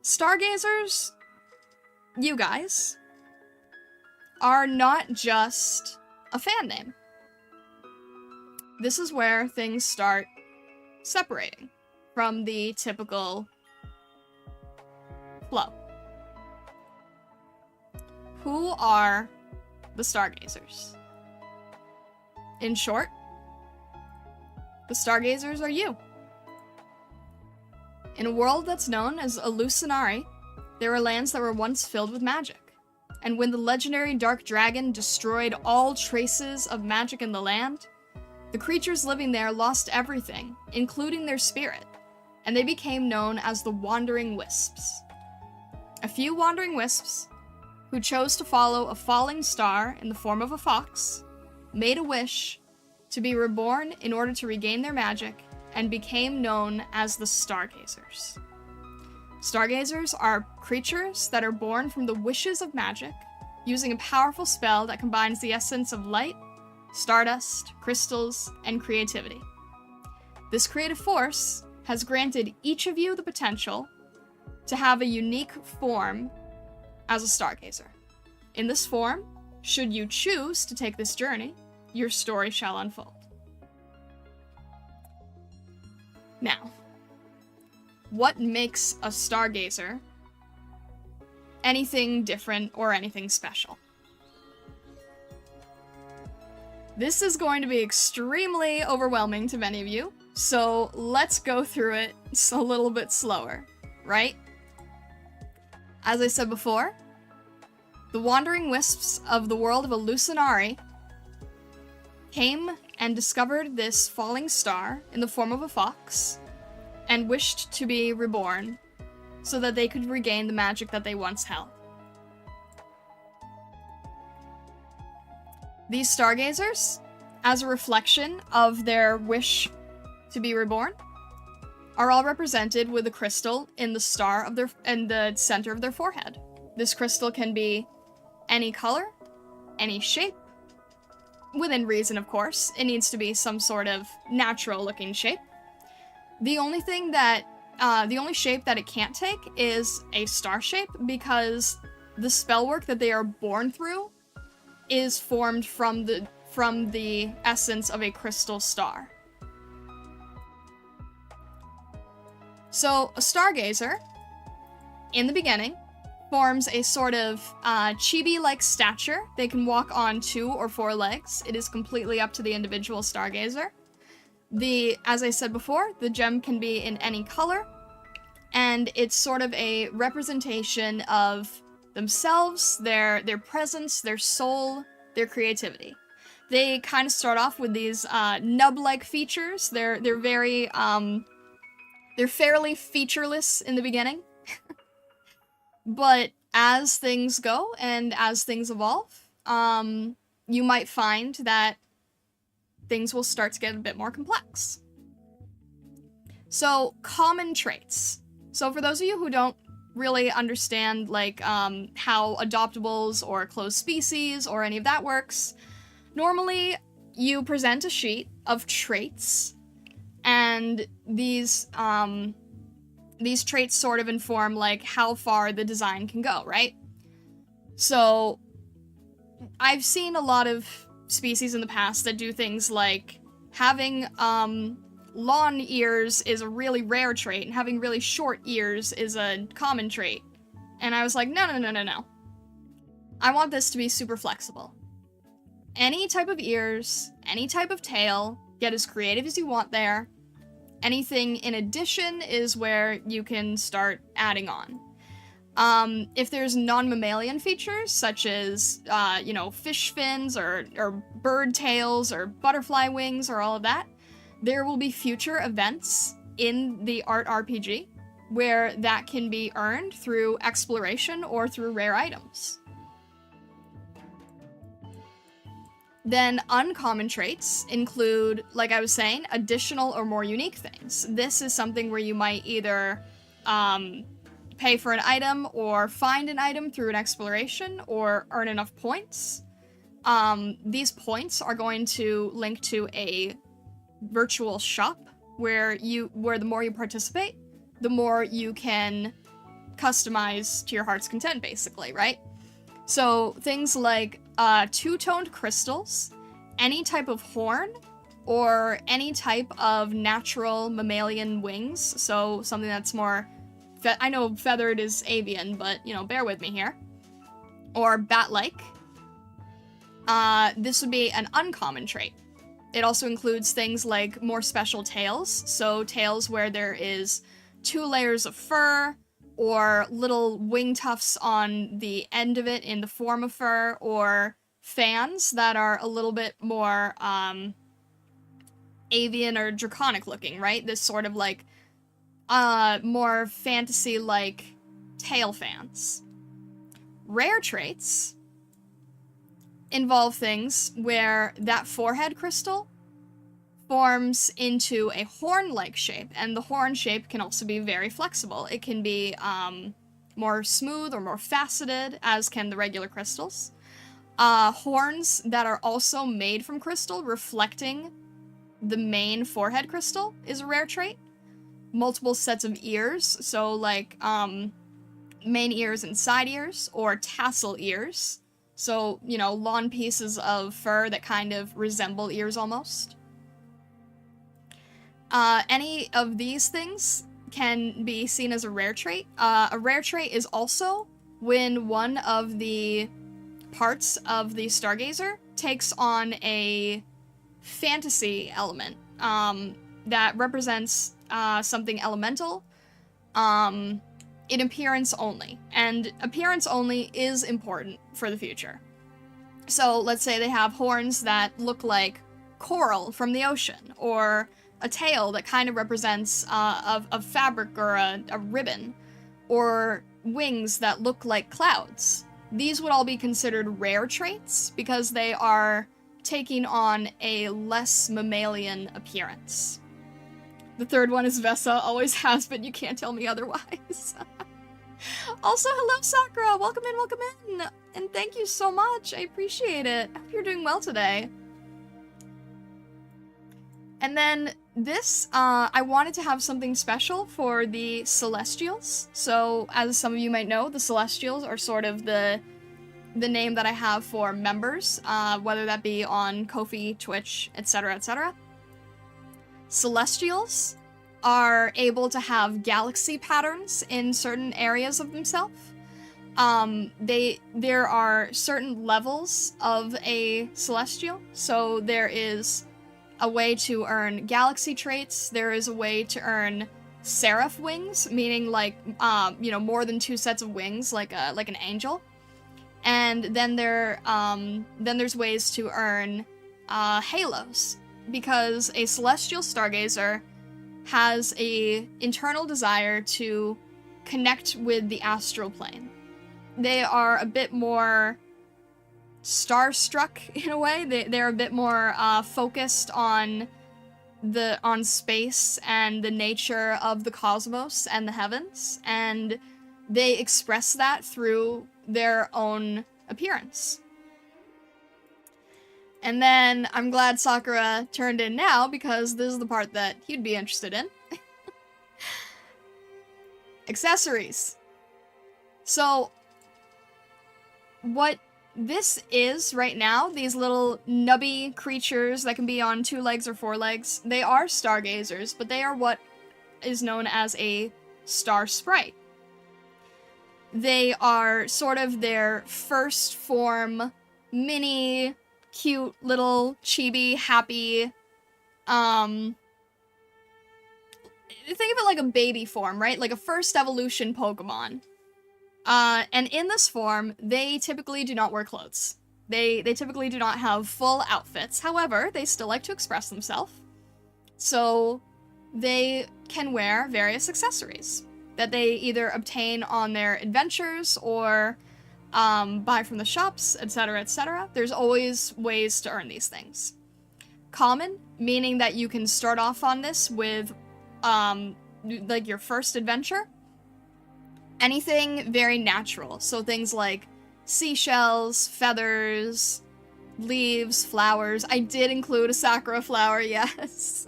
Stargazers, you guys, are not just a fan name. This is where things start separating from the typical flow. Who are the Stargazers? In short, the Stargazers are you. In a world that's known as Illusionari, there were lands that were once filled with magic. And when the legendary Dark Dragon destroyed all traces of magic in the land, the creatures living there lost everything, including their spirit, and they became known as the Wandering Wisps. A few Wandering Wisps, who chose to follow a falling star in the form of a fox, made a wish to be reborn in order to regain their magic, and became known as the Stargazers. Stargazers are creatures that are born from the wishes of magic, using a powerful spell that combines the essence of light, stardust, crystals, and creativity. This creative force has granted each of you the potential to have a unique form as a Stargazer. In this form, should you choose to take this journey, your story shall unfold. Now, what makes a Stargazer anything different or anything special? This is going to be extremely overwhelming to many of you, so let's go through it a little bit slower, right? As I said before, the Wandering Wisps of the world of Illusionari came and discovered this falling star in the form of a fox, and wished to be reborn so that they could regain the magic that they once held. These Stargazers, as a reflection of their wish to be reborn, are all represented with a crystal in the center of their forehead. This crystal can be any color, any shape, within reason, of course. It needs to be some sort of natural-looking shape. The only shape that it can't take is a star shape, because the spellwork that they are born through is formed from the essence of a crystal star. So, a Stargazer, in the beginning, forms a sort of chibi-like stature. They can walk on 2 or 4 legs. It is completely up to the individual Stargazer. As I said before, the gem can be in any color, and it's sort of a representation of themselves, their presence, their soul, their creativity. They kind of start off with these nub-like features. They're very they're fairly featureless in the beginning. But as things go and as things evolve, you might find that things will start to get a bit more complex. So, common traits. So for those of you who don't really understand, like, how adoptables or closed species or any of that works, normally you present a sheet of traits, and these traits sort of inform, like, how far the design can go, right? So, I've seen a lot of species in the past that do things like having, long ears is a really rare trait, and having really short ears is a common trait. And I was like, no. I want this to be super flexible. Any type of ears, any type of tail, get as creative as you want there. Anything in addition is where you can start adding on. If there's non-mammalian features, such as, fish fins or bird tails or butterfly wings or all of that, there will be future events in the art RPG where that can be earned through exploration or through rare items. Then uncommon traits include, like I was saying, additional or more unique things. This is something where you might either pay for an item or find an item through an exploration or earn enough points. These points are going to link to a virtual shop where the more you participate, the more you can customize to your heart's content, basically, right? So things like two-toned crystals, any type of horn, or any type of natural mammalian wings, so something that's more, I know feathered is avian, but, bear with me here, or bat-like. This would be an uncommon trait. It also includes things like more special tails, so tails where there is 2 layers of fur, or little wing tufts on the end of it in the form of fur, or fans that are a little bit more avian or draconic looking, right? This sort of like more fantasy-like tail fans. Rare traits involve things where that forehead crystal forms into a horn-like shape, and the horn shape can also be very flexible. It can be more smooth or more faceted, as can the regular crystals. Horns that are also made from crystal, reflecting the main forehead crystal, is a rare trait. Multiple sets of ears, so like main ears and side ears, or tassel ears. So, you know, long pieces of fur that kind of resemble ears almost. Any of these things can be seen as a rare trait. A rare trait is also when one of the parts of the Stargazer takes on a fantasy element that represents something elemental in appearance only. And appearance only is important for the future. So let's say they have horns that look like coral from the ocean, or a tail that kind of represents a fabric or a ribbon, or wings that look like clouds. These would all be considered rare traits because they are taking on a less mammalian appearance. The third one is Vesa, always has been, you can't tell me otherwise. Also, hello Sakura, welcome in, and thank you so much, I appreciate it. I hope you're doing well today. And then this, I wanted to have something special for the Celestials. So, as some of you might know, the Celestials are sort of the name that I have for members, whether that be on Ko-fi, Twitch, etc., etc. Celestials are able to have galaxy patterns in certain areas of themselves. There are certain levels of a Celestial, so there is a way to earn galaxy traits, there is a way to earn seraph wings, meaning like, you know, more than 2 sets of wings, like an angel. And then there's ways to earn halos, because a celestial stargazer has a internal desire to connect with the astral plane. They are a bit more starstruck in a way. They're a bit more focused on space and the nature of the cosmos and the heavens, and they express that through their own appearance. And then I'm glad Sakura turned in now, because this is the part that he'd be interested in. Accessories. So, what this is right now, these little nubby creatures that can be on 2 legs or 4 legs, they are stargazers, but they are what is known as a star sprite. They are sort of their first form, mini, cute, little, chibi, happy, think of it like a baby form, right? Like a first evolution Pokemon. And in this form, they typically do not wear clothes. They typically do not have full outfits. However, they still like to express themselves. So they can wear various accessories that they either obtain on their adventures or buy from the shops, etc., etc. There's always ways to earn these things. Common, meaning that you can start off on this with like your first adventure. Anything very natural, so things like seashells, feathers, leaves, flowers. I did include a sakura flower, yes.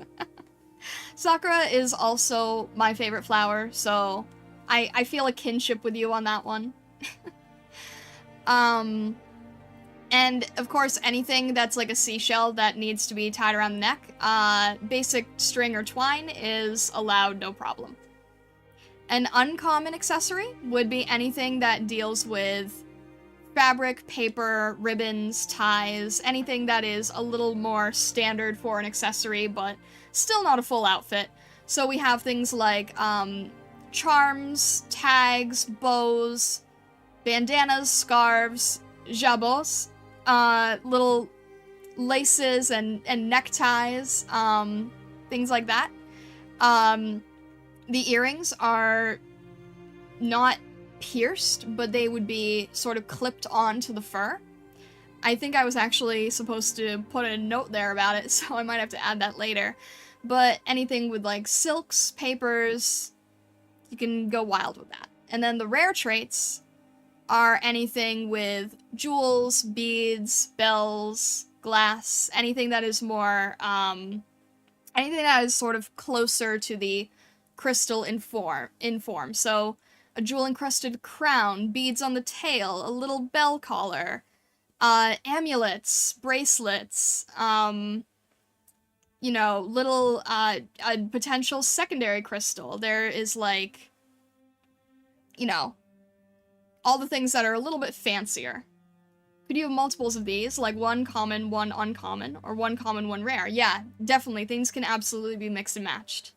Sakura is also my favorite flower, so I feel a kinship with you on that one. And of course, anything that's like a seashell that needs to be tied around the neck, basic string or twine is allowed, no problem. An uncommon accessory would be anything that deals with fabric, paper, ribbons, ties, anything that is a little more standard for an accessory, but still not a full outfit. So we have things like charms, tags, bows, bandanas, scarves, jabots, little laces and neckties, things like that. The earrings are not pierced, but they would be sort of clipped onto the fur. I think I was actually supposed to put a note there about it, so I might have to add that later. But anything with like silks, papers, you can go wild with that. And then the rare traits are anything with jewels, beads, bells, glass, anything that is more, anything that is sort of closer to the crystal in form. So a jewel-encrusted crown, beads on the tail, a little bell collar, amulets, bracelets, you know, little, a potential secondary crystal. There is, like, you know, all the things that are a little bit fancier. Could you have multiples of these, like one common, one uncommon, or one common, one rare? Yeah, definitely, things can absolutely be mixed and matched.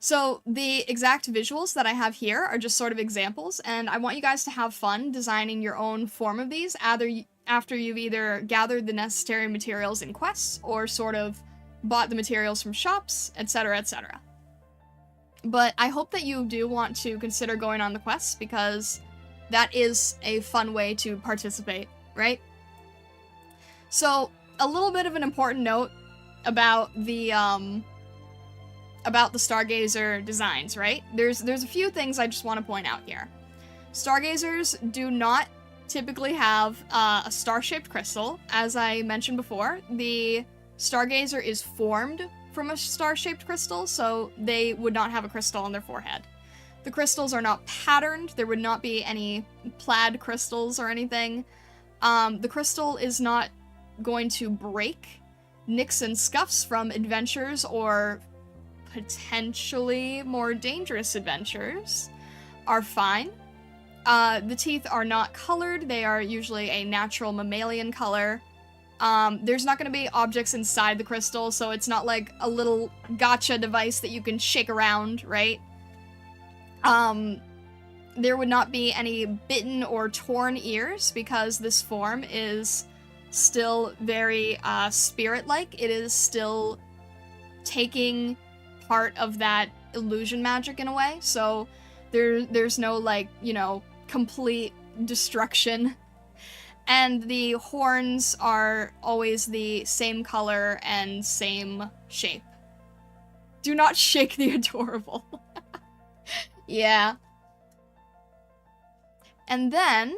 So the exact visuals that I have here are just sort of examples, and I want you guys to have fun designing your own form of these, after you've either gathered the necessary materials in quests, or sort of bought the materials from shops, etc., etc. But I hope that you do want to consider going on the quests, because that is a fun way to participate, right? So, a little bit of an important note about the Stargazer designs, right? There's a few things I just want to point out here. Stargazers do not typically have a star-shaped crystal. As I mentioned before, the Stargazer is formed from a star-shaped crystal, so they would not have a crystal on their forehead. The crystals are not patterned. There would not be any plaid crystals or anything. The crystal is not going to break. Nicks and scuffs from adventures or potentially more dangerous adventures are fine. The teeth are not colored. They are usually a natural mammalian color. There's not going to be objects inside the crystal, so it's not like a little gotcha device that you can shake around, right? There would not be any bitten or torn ears, because this form is still very spirit-like. It is still taking part of that illusion magic in a way, so there's no, like, you know, complete destruction. And the horns are always the same color and same shape. Do not shake the adorable. Yeah. And then,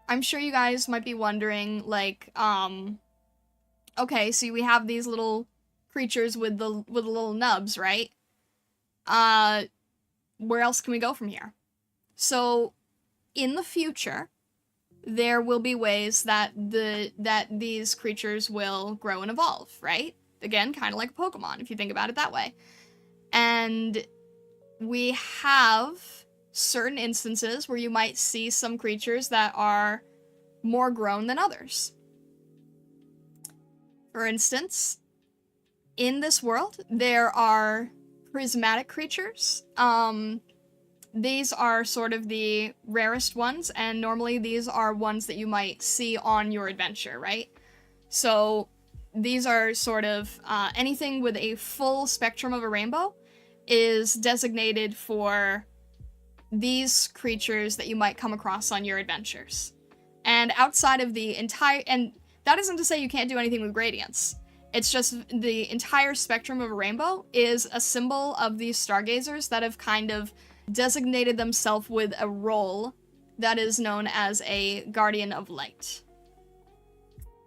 I'm sure you guys might be wondering, like, okay, so we have these little creatures with the little nubs, right? Where else can we go from here? So, in the future, there will be ways that these creatures will grow and evolve, right? Again, kind of like a Pokemon, if you think about it that way. And we have certain instances where you might see some creatures that are more grown than others. For instance, in this world, there are prismatic creatures. These are sort of the rarest ones, and normally these are ones that you might see on your adventure, right? So these are sort of anything with a full spectrum of a rainbow is designated for these creatures that you might come across on your adventures. And outside of the entire, and that isn't to say you can't do anything with gradients. It's just the entire spectrum of a rainbow is a symbol of these stargazers that have kind of designated themselves with a role that is known as a guardian of light.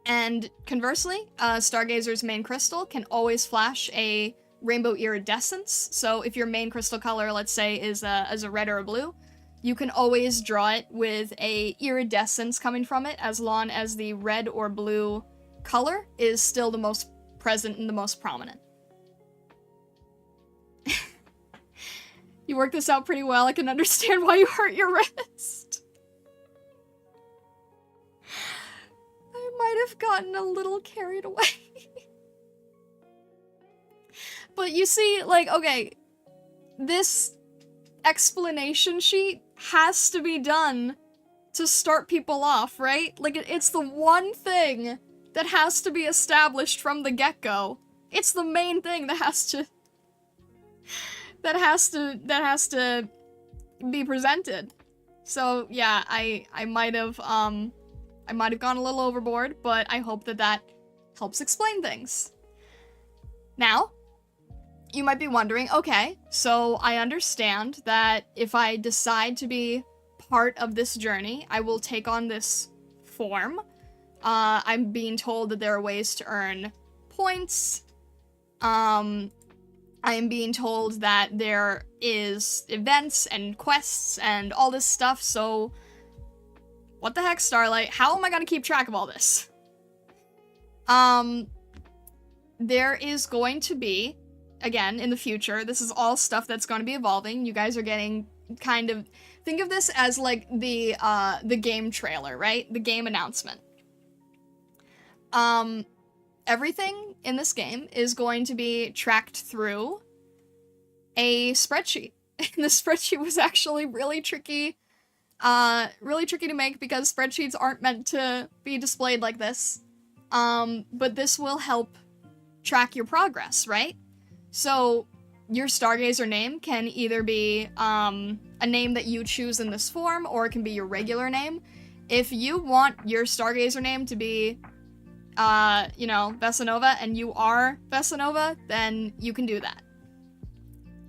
And conversely, Stargazer's main crystal can always flash a rainbow iridescence. So if your main crystal color, let's say, is a red or a blue, you can always draw it with a iridescence coming from it, as long as the red or blue color is still the most present and the most prominent. You worked this out pretty well. I can understand why you hurt your wrist. I might have gotten a little carried away. But you see, like, okay, this explanation sheet has to be done to start people off, right? Like, it's the one thing that has to be established from the get-go. It's the main thing that has to be presented. So yeah, I might have gone a little overboard, but I hope that helps explain things. Now, you might be wondering, okay, so I understand that if I decide to be part of this journey, I will take on this form. I'm being told that there are ways to earn points. I am being told that there is events and quests and all this stuff, so what the heck, Starlight? How am I gonna keep track of all this? There is going to be, again, in the future, this is all stuff that's going to be evolving. You guys are getting kind of, think of this as like the game trailer, right? The game announcement. Everything in this game is going to be tracked through a spreadsheet. And the spreadsheet was actually really tricky to make because spreadsheets aren't meant to be displayed like this. But this will help track your progress, right? So your Stargazer name can either be a name that you choose in this form, or it can be your regular name. If you want your Stargazer name to be Vesanova, and you are Vesanova, then you can do that.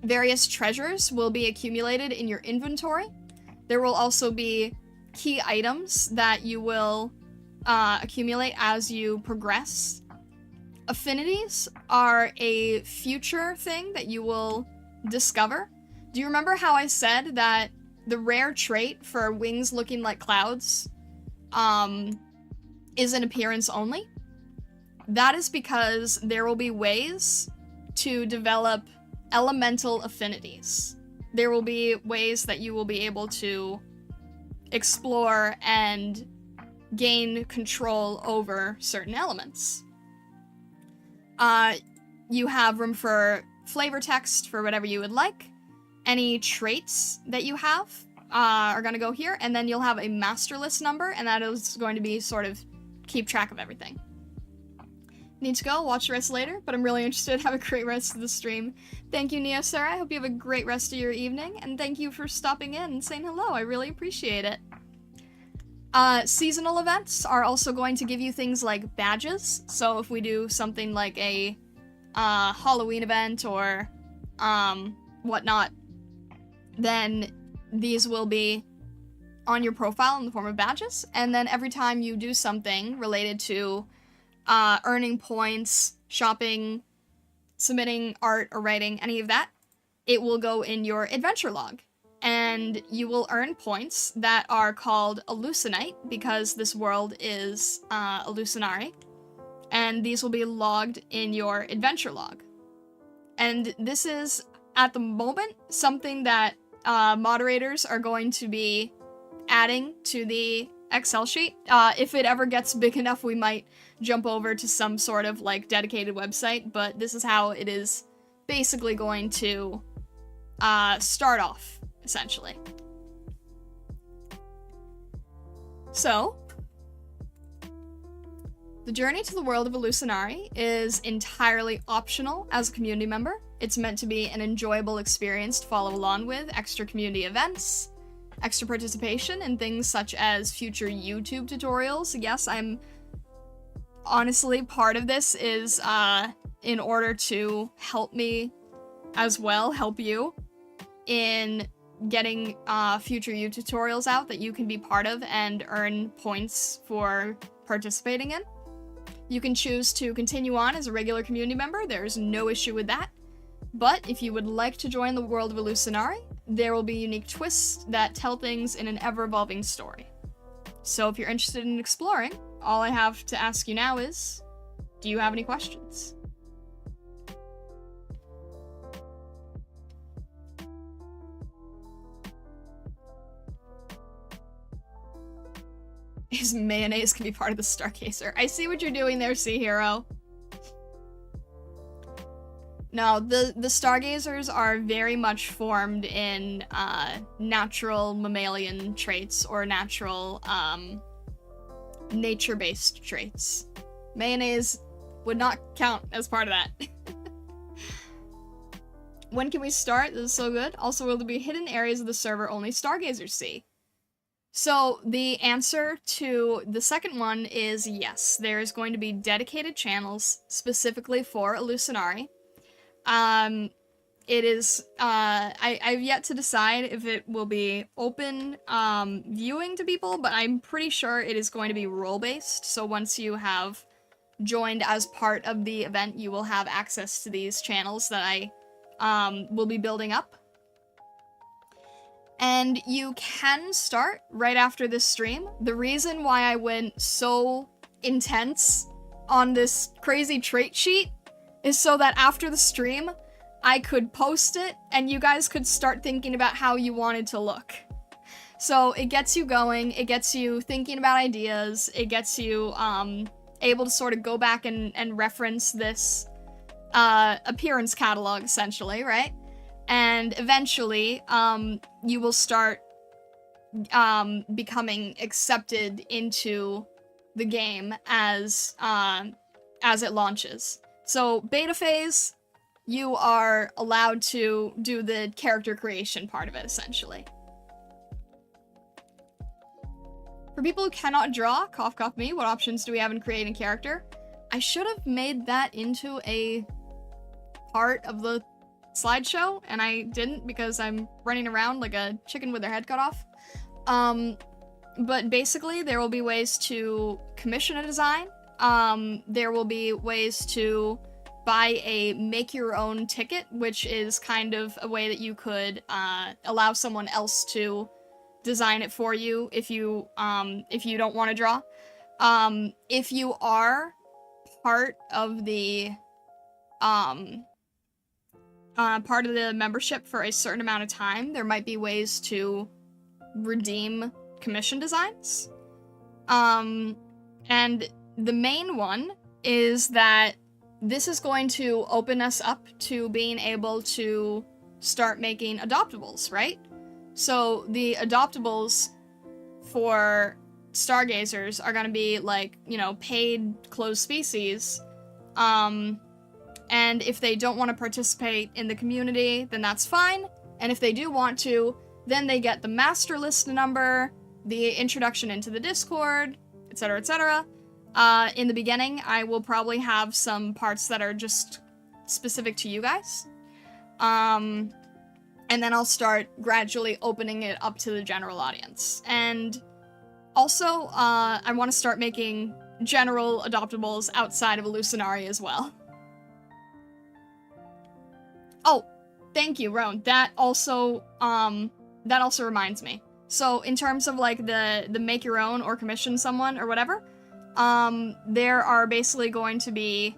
Various treasures will be accumulated in your inventory. There will also be key items that you will accumulate as you progress. Affinities are a future thing that you will discover. Do you remember how I said that the rare trait for wings looking like clouds is an appearance only? That is because there will be ways to develop elemental affinities. There will be ways that you will be able to explore and gain control over certain elements. You have room for flavor text for whatever you would like. Any traits that you have are going to go here, and then you'll have a master list number, and that is going to be sort of keep track of everything. Need to go, watch the rest later, but I'm really interested. Have a great rest of the stream. Thank you, Neo Sarah. I hope you have a great rest of your evening, and thank you for stopping in and saying hello. I really appreciate it. Seasonal events are also going to give you things like badges. So if we do something like a Halloween event or whatnot, then these will be on your profile in the form of badges. And then every time you do something related to earning points, shopping, submitting art or writing, any of that, it will go in your adventure log. And you will earn points that are called Hallucinite, because this world is Hallucinari. And these will be logged in your adventure log. And this is, at the moment, something that moderators are going to be adding to the Excel sheet. If it ever gets big enough, we might jump over to some sort of like dedicated website, but this is how it is basically going to start off, essentially. So, the journey to the world of Hallucinari is entirely optional as a community member. It's meant to be an enjoyable experience to follow along with, extra community events, extra participation in things such as future YouTube tutorials. Yes, I'm honestly, part of this is in order to help me as well, help you in getting future YouTube tutorials out that you can be part of and earn points for participating in. You can choose to continue on as a regular community member. There's no issue with that. But if you would like to join the world of Hallucinari, there will be unique twists that tell things in an ever-evolving story. So if you're interested in exploring, all I have to ask you now is, do you have any questions? Is mayonnaise can be part of the Stargazer. I see what you're doing there, Sea Hero. No, the Stargazers are very much formed in natural mammalian traits or natural nature-based traits. Mayonnaise would not count as part of that. When can we start? This is so good. Also, will there be hidden areas of the server only Stargazers see? So, the answer to the second one is yes. There's going to be dedicated channels specifically for Illusionari. It is, I've yet to decide if it will be open, viewing to people, but I'm pretty sure it is going to be role-based, so once you have joined as part of the event, you will have access to these channels that I, will be building up. And you can start right after this stream. The reason why I went so intense on this crazy trait sheet is so that after the stream, I could post it and you guys could start thinking about how you wanted to look. So it gets you going, it gets you thinking about ideas, it gets you able to sort of go back and reference this appearance catalog, essentially, right? And eventually, you will start becoming accepted into the game as it launches. So, beta phase, you are allowed to do the character creation part of it, essentially. For people who cannot draw, cough cough me, what options do we have in creating character? I should have made that into a part of the slideshow, and I didn't because I'm running around like a chicken with their head cut off. But basically, there will be ways to commission a design. There will be ways to buy a make-your-own ticket, which is kind of a way that you could allow someone else to design it for you if you don't want to draw. If you are part of the membership for a certain amount of time, there might be ways to redeem commission designs. And the main one is that this is going to open us up to being able to start making adoptables, right? So the adoptables for Stargazers are going to be like, you know, paid closed species. And if they don't want to participate in the community, then that's fine. And if they do want to, then they get the master list number, the introduction into the Discord, etc., etc. In the beginning, I will probably have some parts that are just specific to you guys. And then I'll start gradually opening it up to the general audience. And also, I want to start making general adoptables outside of Illusionari as well. Oh, thank you, Roan. That also reminds me. So in terms of like the make your own or commission someone or whatever, there are basically going to be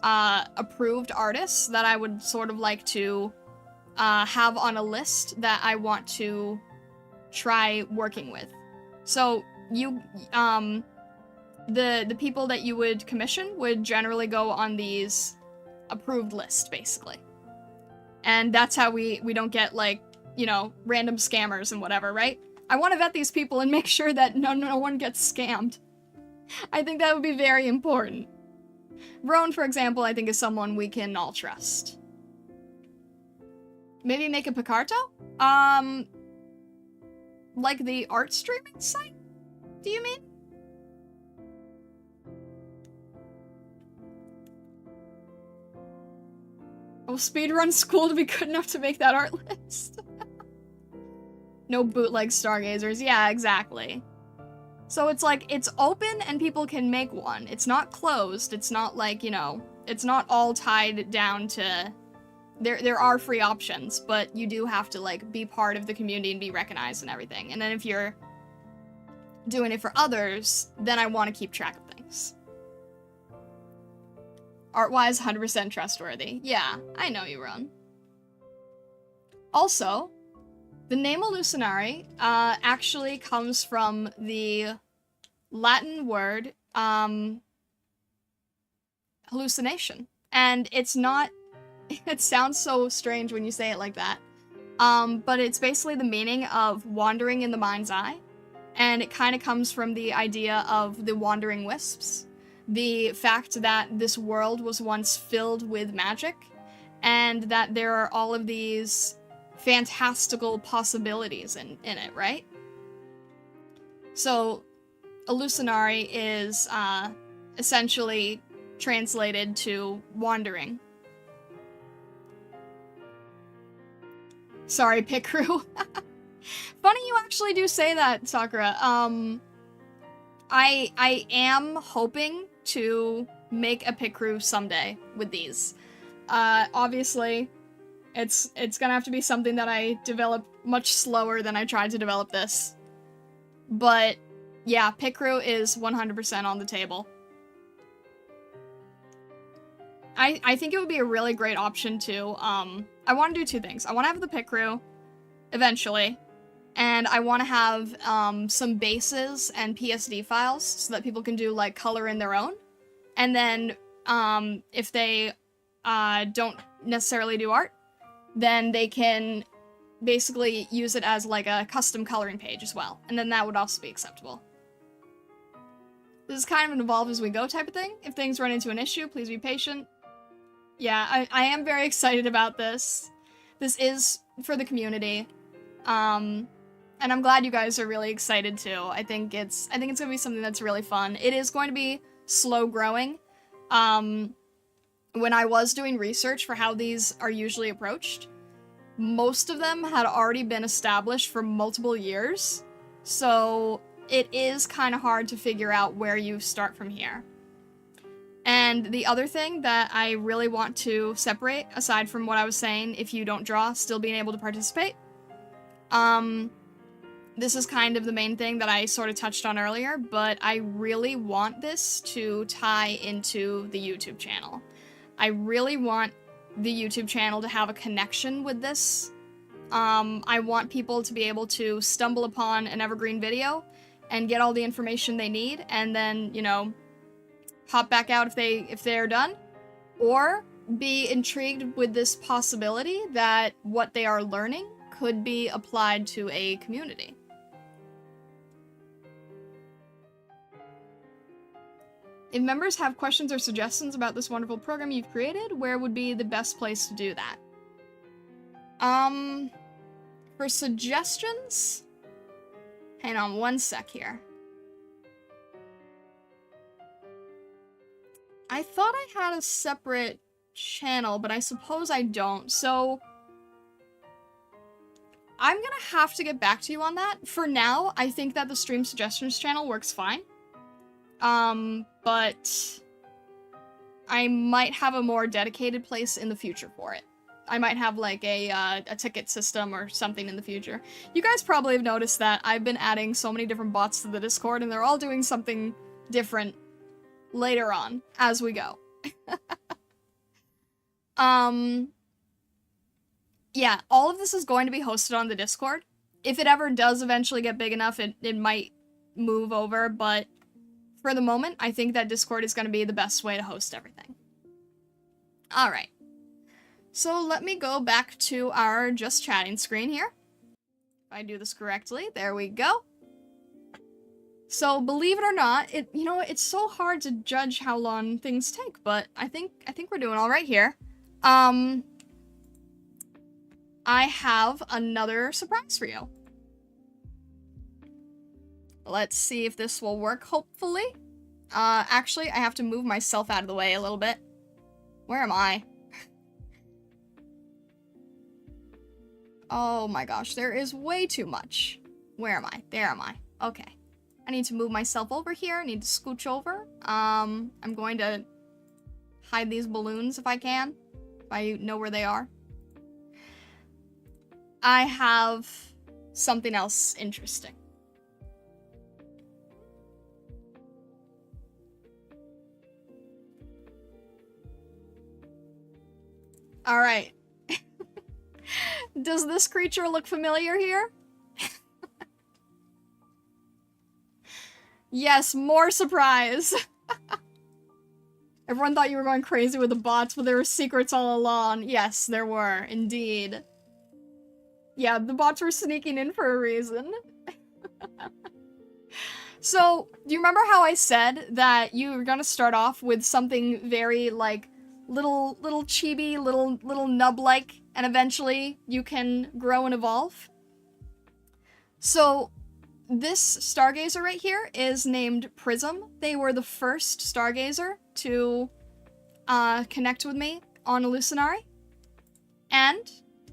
approved artists that I would sort of like to have on a list that I want to try working with. So you, the people that you would commission would generally go on these approved lists, basically. And that's how we don't get, like, you know, random scammers and whatever, right? I want to vet these people and make sure that no one gets scammed. I think that would be very important. Roan, for example, I think is someone we can all trust. Maybe make a Picarto? Like the art streaming site? Do you mean? Will speedrun school to be good enough to make that art list? No bootleg Stargazers. Yeah, exactly. So it's like, it's open and people can make one. It's not closed. It's not like, you know, it's not all tied down to... There are free options, but you do have to, like, be part of the community and be recognized and everything. And then if you're doing it for others, then I want to keep track of things. Art-wise, 100% trustworthy. Yeah, I know you, Ron. Also, the name Illusionari actually comes from the Latin word hallucination. And it's not It sounds so strange when you say it like that. But it's basically the meaning of wandering in the mind's eye. And it kind of comes from the idea of the wandering wisps. The fact that this world was once filled with magic, and that there are all of these fantastical possibilities in it, right? So, Illusionary is essentially translated to wandering. Sorry, Pit Crew. Funny you actually do say that, Sakura. I am hoping to make a Pit Crew someday with these. Obviously, it's gonna have to be something that I develop much slower than I tried to develop this. But, yeah, Pit Crew is 100% on the table. I think it would be a really great option, too. I want to do two things. I want to have the Pit Crew, eventually, and I want to have some bases and PSD files so that people can do, like, color in their own. And then, if they don't necessarily do art, then they can basically use it as, like, a custom coloring page as well. And then that would also be acceptable. This is kind of an evolve as we go type of thing. If things run into an issue, please be patient. Yeah, I am very excited about this. This is for the community. And I'm glad you guys are really excited too. I think it's gonna be something that's really fun. It is going to be slow growing. When I was doing research for how these are usually approached, most of them had already been established for multiple years. So it is kind of hard to figure out where you start from here. And the other thing that I really want to separate, aside from what I was saying, if you don't draw, still being able to participate, this is kind of the main thing that I sort of touched on earlier, but I really want this to tie into the YouTube channel. I really want the YouTube channel to have a connection with this. I want people to be able to stumble upon an evergreen video and get all the information they need, and then, you know, hop back out if they're done, or be intrigued with this possibility that what they are learning could be applied to a community. If members have questions or suggestions about this wonderful program you've created, where would be the best place to do that? For suggestions? Hang on one sec here. I thought I had a separate channel, but I suppose I don't, so I'm gonna have to get back to you on that. For now, I think that the stream suggestions channel works fine. But I might have a more dedicated place in the future for it. I might have like a ticket system or something in the future. You guys probably have noticed that I've been adding so many different bots to the Discord, and they're all doing something different later on as we go. Yeah, all of this is going to be hosted on the Discord. If it ever does eventually get big enough, it might move over, but for the moment, I think that Discord is going to be the best way to host everything. Alright. So let me go back to our just chatting screen here. If I do this correctly, there we go. So believe it or not, it's so hard to judge how long things take, but I think we're doing all right here. I have another surprise for you. Let's see if this will work, hopefully. Actually, I have to move myself out of the way a little bit. Where am I? Oh my gosh, there is way too much. Where am I? There am I. Okay. I need to move myself over here. I need to scooch over. I'm going to hide these balloons if I can. If I know where they are. I have something else interesting. Alright. Does this creature look familiar here? Yes, more surprise. Everyone thought you were going crazy with the bots, but there were secrets all along. Yes, there were, indeed. Yeah, the bots were sneaking in for a reason. So, do you remember how I said that you were gonna start off with something very, like, little chibi, little nub-like, and eventually you can grow and evolve? So, this Stargazer right here is named Prism. They were the first Stargazer to connect with me on Illusionary. And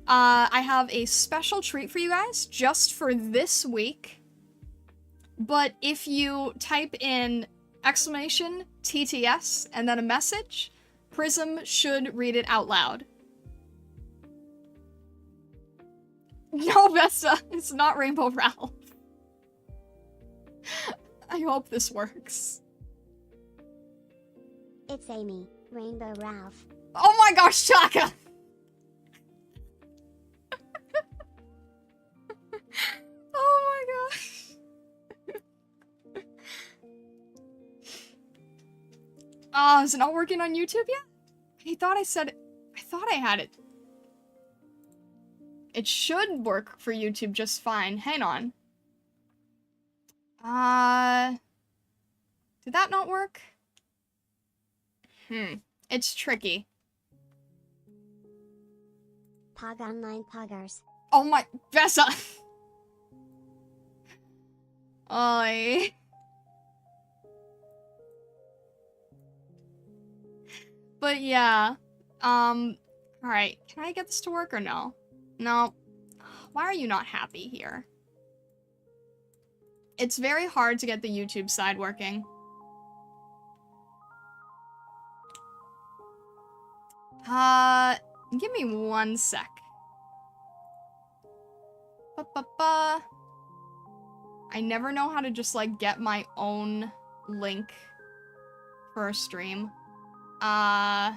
I have a special treat for you guys just for this week. But if you type in exclamation TTS and then a message, Prism should read it out loud. No, Vesta, it's not Rainbow Ralph. I hope this works. It's Amy, Rainbow Ralph. Oh my gosh, Chaka! Oh my gosh. Oh, is it not working on YouTube yet? I thought I said it. I thought I had it. It should work for YouTube just fine. Hang on. Did that not work? It's tricky. Pog Online Poggers. Oh my, Vessa! Oi. But yeah, alright, can I get this to work or no? No. Why are you not happy here? It's very hard to get the YouTube side working. Give me 1 sec. I never know how to just, like, get my own link for a stream. Why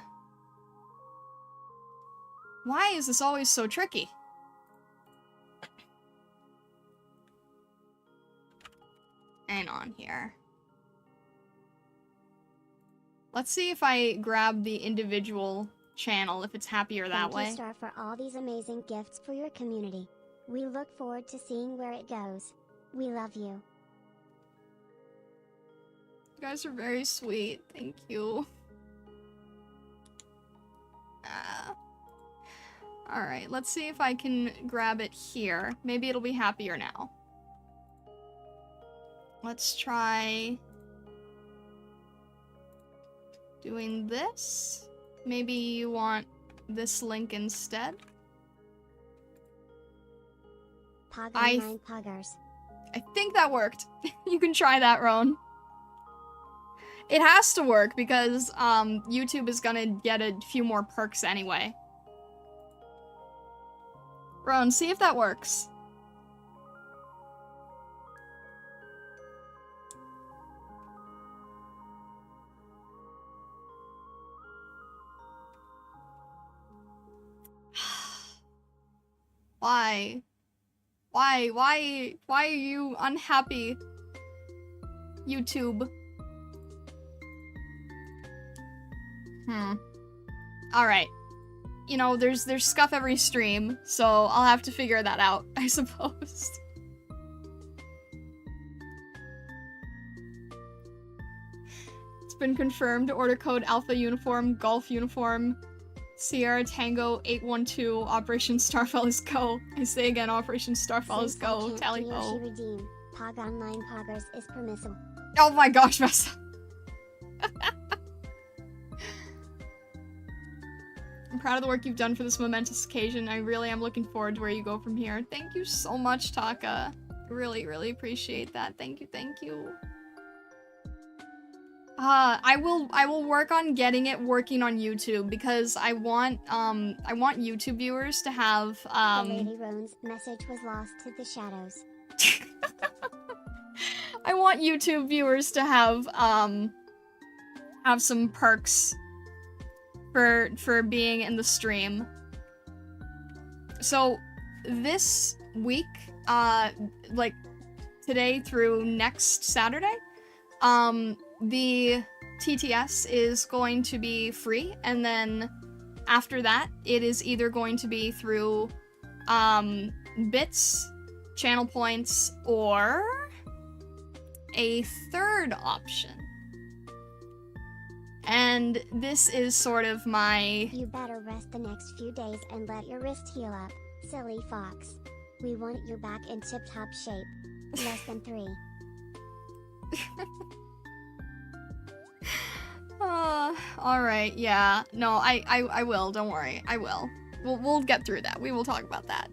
is this always so tricky? Hang on here. Let's see if I grab the individual channel, if it's happier that way. Thank you, Star, for all these amazing gifts for your community. We look forward to seeing where it goes. We love you. You guys are very sweet. Thank you. Alright, let's see if I can grab it here. Maybe it'll be happier now. Let's try doing this. Maybe you want this link instead. Pog Online Poggers. I think that worked. You can try that, Roan. It has to work because YouTube is gonna get a few more perks anyway. Roan, see if that works. Why? Why are you unhappy? YouTube. Alright. You know, there's scuff every stream, so I'll have to figure that out, I suppose. It's been confirmed. Order code Alpha Uniform, Golf Uniform, Sierra Tango 812, Operation Starfall is go. I say again, Operation Starfall is go. Tally ho. Redeem. Pog Online Poggers is permissible. Oh my gosh, Vesta. I'm proud of the work you've done for this momentous occasion. I really am looking forward to where you go from here. Thank you so much, Taka. I really, really appreciate that. Thank you, thank you. I will work on getting it working on YouTube because I want YouTube viewers to have, Lady Roan's message was lost to the shadows. I want YouTube viewers to have some perks for being in the stream. So this week, like today through next Saturday, the TTS is going to be free, and then after that, it is either going to be through bits, channel points, or a third option. And this is sort of my... You better rest the next few days and let your wrist heal up, silly fox. We want you back in tip-top shape. Less than 3. Alright, yeah. No, I will, don't worry. I will. We'll get through that. We will talk about that.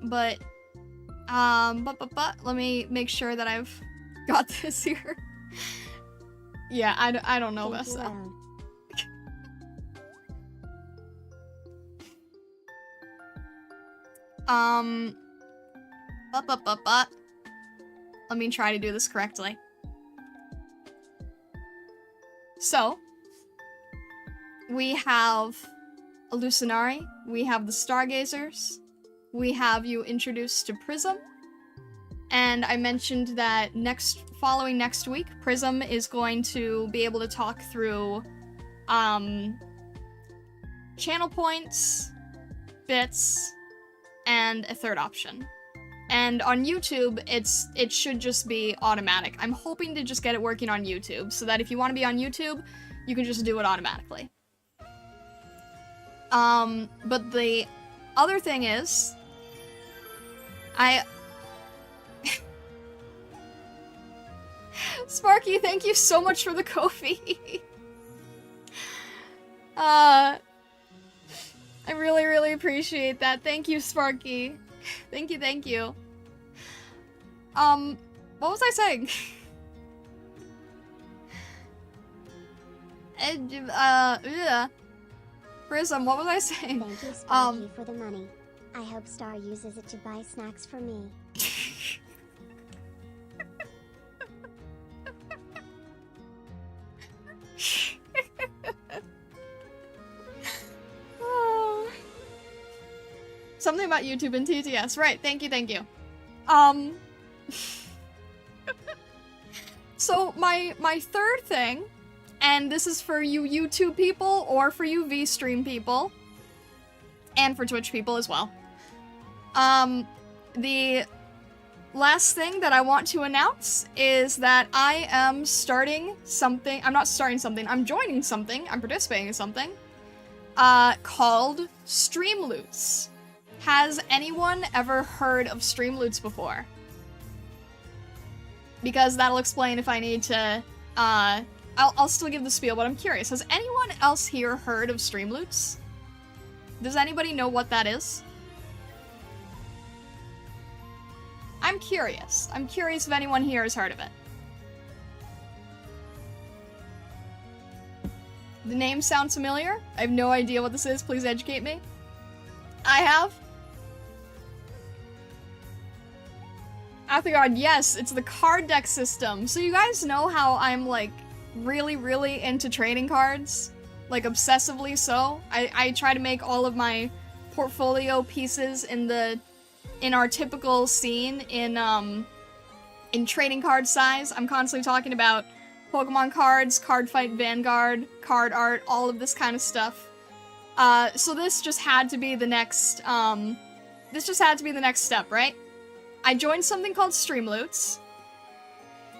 But let me make sure that I've got this here. Yeah, I don't know about that. Let me try to do this correctly. So, we have Hallucinari, we have the Stargazers, we have you introduced to Prism, and I mentioned that following next week, Prism is going to be able to talk through channel points, bits, and a third option. And on YouTube, it should just be automatic. I'm hoping to just get it working on YouTube, so that if you want to be on YouTube, you can just do it automatically. But the other thing is, Sparky, thank you so much for the Ko-fi. I really, really appreciate that. Thank you, Sparky. Thank you, thank you. What was I saying? Prism, what was I saying? Thank you, Sparky, for the money. I hope Star uses it to buy snacks for me. Something about YouTube and TTS. Right, thank you, thank you. So my third thing, and this is for you YouTube people or for you VStream people, and for Twitch people as well. The last thing that I want to announce is that I am starting something. I'm not starting something. I'm joining something. I'm participating in something called Streamloots. Has anyone ever heard of Streamloots before? Because that'll explain if I need to, I'll still give the spiel, but I'm curious. Has anyone else here heard of Streamloots? Does anybody know what that is? I'm curious. I'm curious if anyone here has heard of it. The name sounds familiar. I have no idea what this is. Please educate me. I have. Athagard, yes, it's the card deck system. So you guys know how I'm, like, really, really into trading cards? Like, obsessively so? I try to make all of my portfolio pieces in our typical scene in trading card size. I'm constantly talking about Pokemon cards, Card Fight Vanguard, card art, all of this kind of stuff. So this just had to be the next, step, right? I joined something called Streamloots,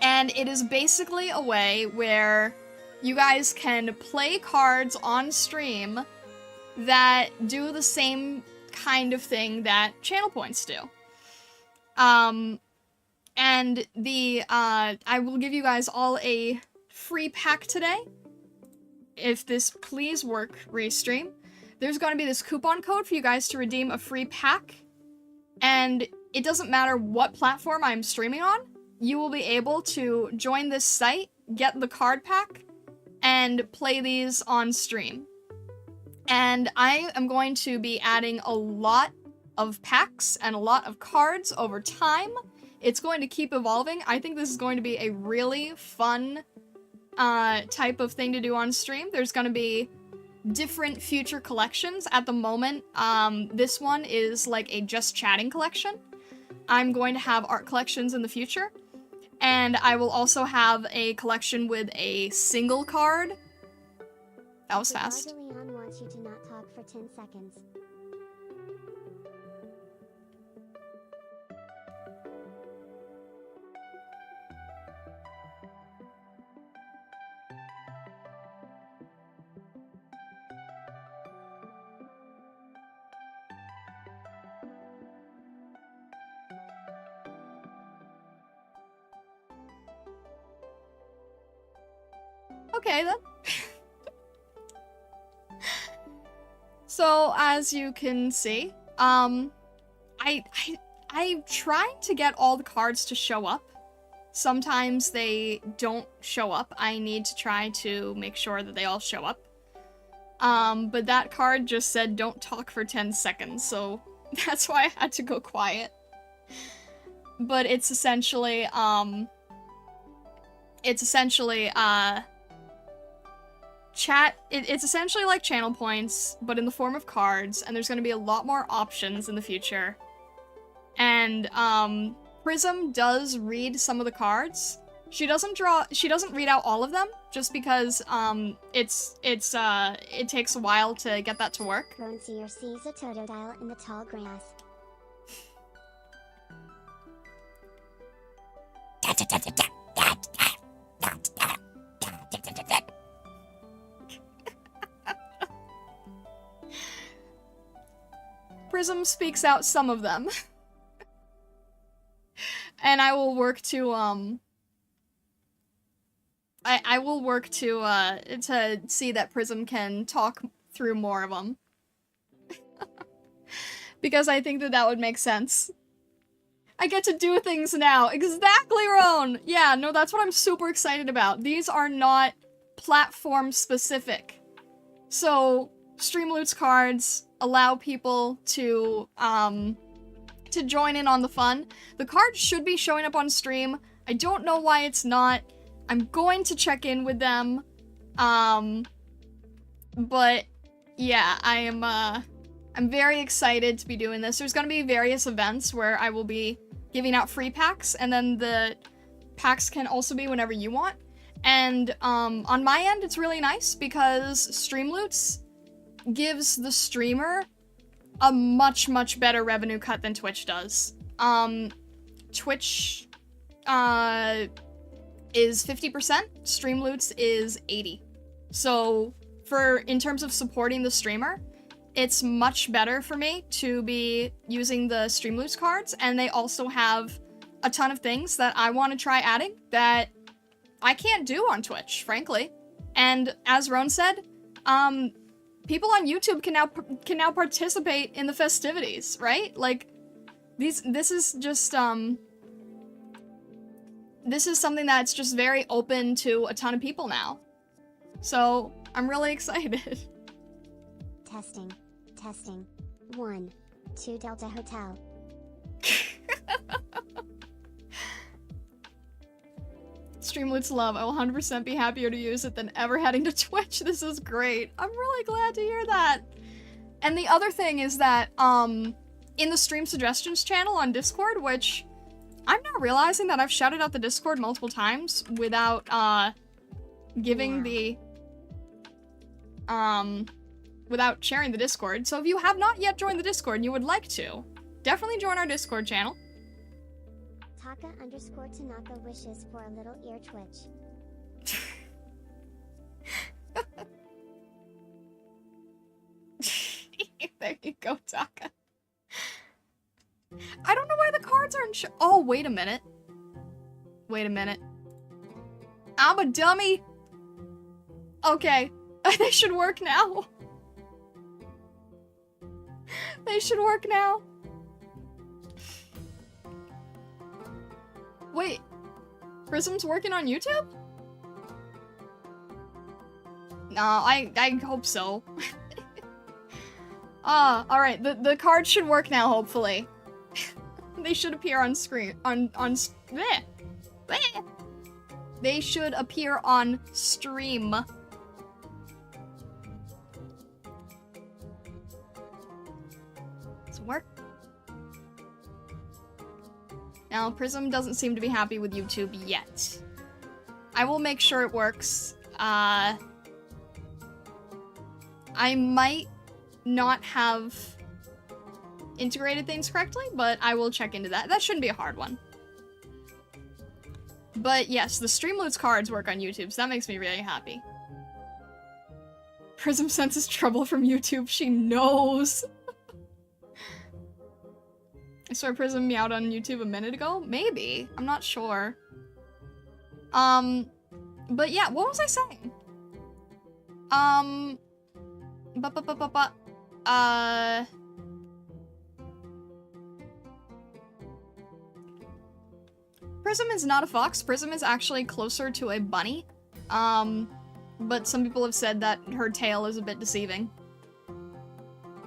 and it is basically a way where you guys can play cards on stream that do the same kind of thing that channel points do. And I will give you guys all a free pack today. If this please work, Restream. There's going to be this coupon code for you guys to redeem a free pack, and it doesn't matter what platform I'm streaming on, you will be able to join this site, get the card pack, and play these on stream. And I am going to be adding a lot of packs and a lot of cards over time. It's going to keep evolving. I think this is going to be a really fun type of thing to do on stream. There's going to be different future collections. At the moment, this one is like a just chatting collection. I'm going to have art collections in the future. And I will also have a collection with a single card. That was fast. Leon wants you to not talk for 10 seconds. Okay, then. So, as you can see, I'm trying to get all the cards to show up. Sometimes they don't show up. I need to try to make sure that they all show up. But that card just said don't talk for 10 seconds, so that's why I had to go quiet. But it's essentially, it's essentially like channel points, but in the form of cards, and there's going to be a lot more options in the future. And, Prism does read some of the cards. She doesn't read out all of them, just because, it takes a while to get that to work. Ronseer sees a totodile in the tall grass. Prism speaks out some of them. And I will work to, I will work to see that Prism can talk through more of them. Because I think that that would make sense. I get to do things now. Exactly, Roan! Yeah, no, that's what I'm super excited about. These are not platform specific. So, Streamloots cards allow people to join in on the fun. The cards should be showing up on stream. I don't know why it's not. I'm going to check in with them. But yeah, I'm very excited to be doing this. There's gonna be various events where I will be giving out free packs, and then the packs can also be whenever you want. And on my end, it's really nice because Streamloots gives the streamer a much, much better revenue cut than Twitch does. Twitch is 50%, Streamloots is 80%. So in terms of supporting the streamer, it's much better for me to be using the Streamloots cards, and they also have a ton of things that I want to try adding that I can't do on Twitch, frankly. And as Roan said, people on YouTube can now participate in the festivities, right? Like, this is just, this is something that's just very open to a ton of people now. So, I'm really excited. Testing. 1, 2 Delta Hotel. Streamloots love. I will 100% be happier to use it than ever heading to Twitch. This is great. I'm really glad to hear that. And the other thing is that, in the stream suggestions channel on Discord, which I'm now realizing that I've shouted out the Discord multiple times without, giving the, without sharing the Discord. So if you have not yet joined the Discord and you would like to, definitely join our Discord channel. Taka_Tanaka wishes for a little ear twitch. There you go, Taka. I don't know why the cards aren't oh, wait a minute. Wait a minute. I'm a dummy. Okay. They should work now. They should work now. Wait. Prism's working on YouTube? No, I hope so. Alright, the cards should work now, hopefully. They should appear on screen, bleh. Bleh. They should appear on stream. Does it work? Now, Prism doesn't seem to be happy with YouTube yet. I will make sure it works. I might not have integrated things correctly, but I will check into that. That shouldn't be a hard one. But yes, the Streamloots cards work on YouTube, so that makes me really happy. Prism senses trouble from YouTube. She knows. I saw Prism meowed on YouTube a minute ago? Maybe. I'm not sure. But yeah, what was I saying? Prism is not a fox. Prism is actually closer to a bunny. But some people have said that her tail is a bit deceiving.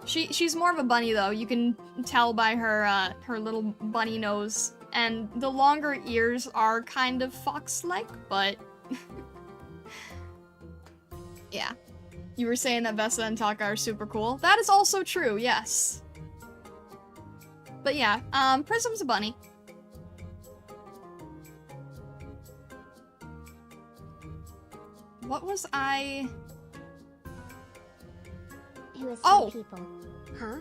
She's more of a bunny though. You can tell by her her little bunny nose, and the longer ears are kind of fox-like, but yeah. You were saying that Vesa and Taka are super cool. That is also true, yes. But yeah, Prism's a bunny. What was I? Who is some people? Huh?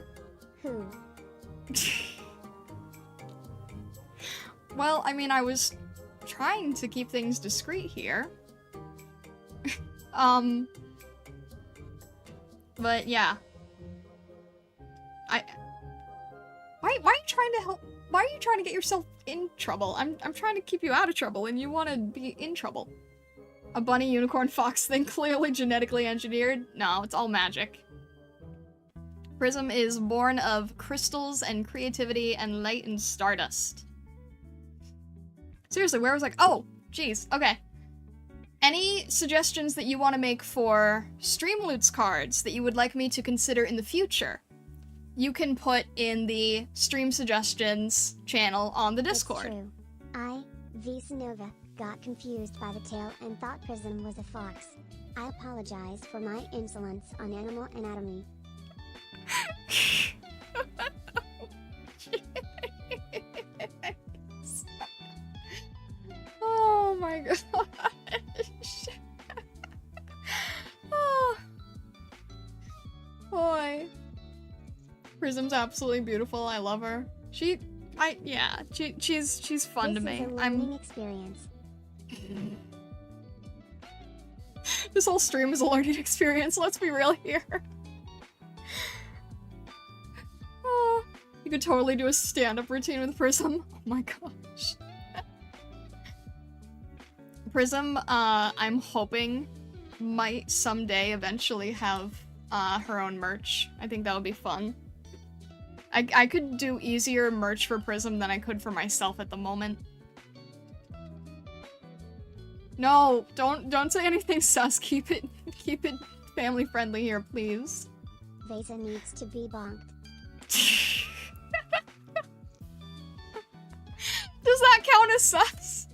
Who? Well, I mean, I was trying to keep things discreet here. But yeah. Why are you trying to help? Why are you trying to get yourself in trouble? I'm trying to keep you out of trouble, and you want to be in trouble. A bunny unicorn fox thing, clearly genetically engineered? No, it's all magic. Prism is born of crystals and creativity and light and stardust. Seriously, where was I? Oh, jeez. Okay. Any suggestions that you want to make for Streamloots cards that you would like me to consider in the future, you can put in the stream suggestions channel on the Discord. It's true. I, Vsanova, got confused by the tail and thought Prism was a fox. I apologize for my insolence on animal anatomy. Oh my gosh. Oh. Boy. Prism's absolutely beautiful. I love her. She's fun to me. This is a learning experience. This whole stream is a learning experience, let's be real here. Oh, you could totally do a stand-up routine with Prism. Oh my gosh. Prism, I'm hoping, might someday eventually have her own merch. I think that would be fun. I could do easier merch for Prism than I could for myself at the moment. No, don't say anything sus. Keep it family friendly here, please. Vesa needs to be bonked. Does that count as sus?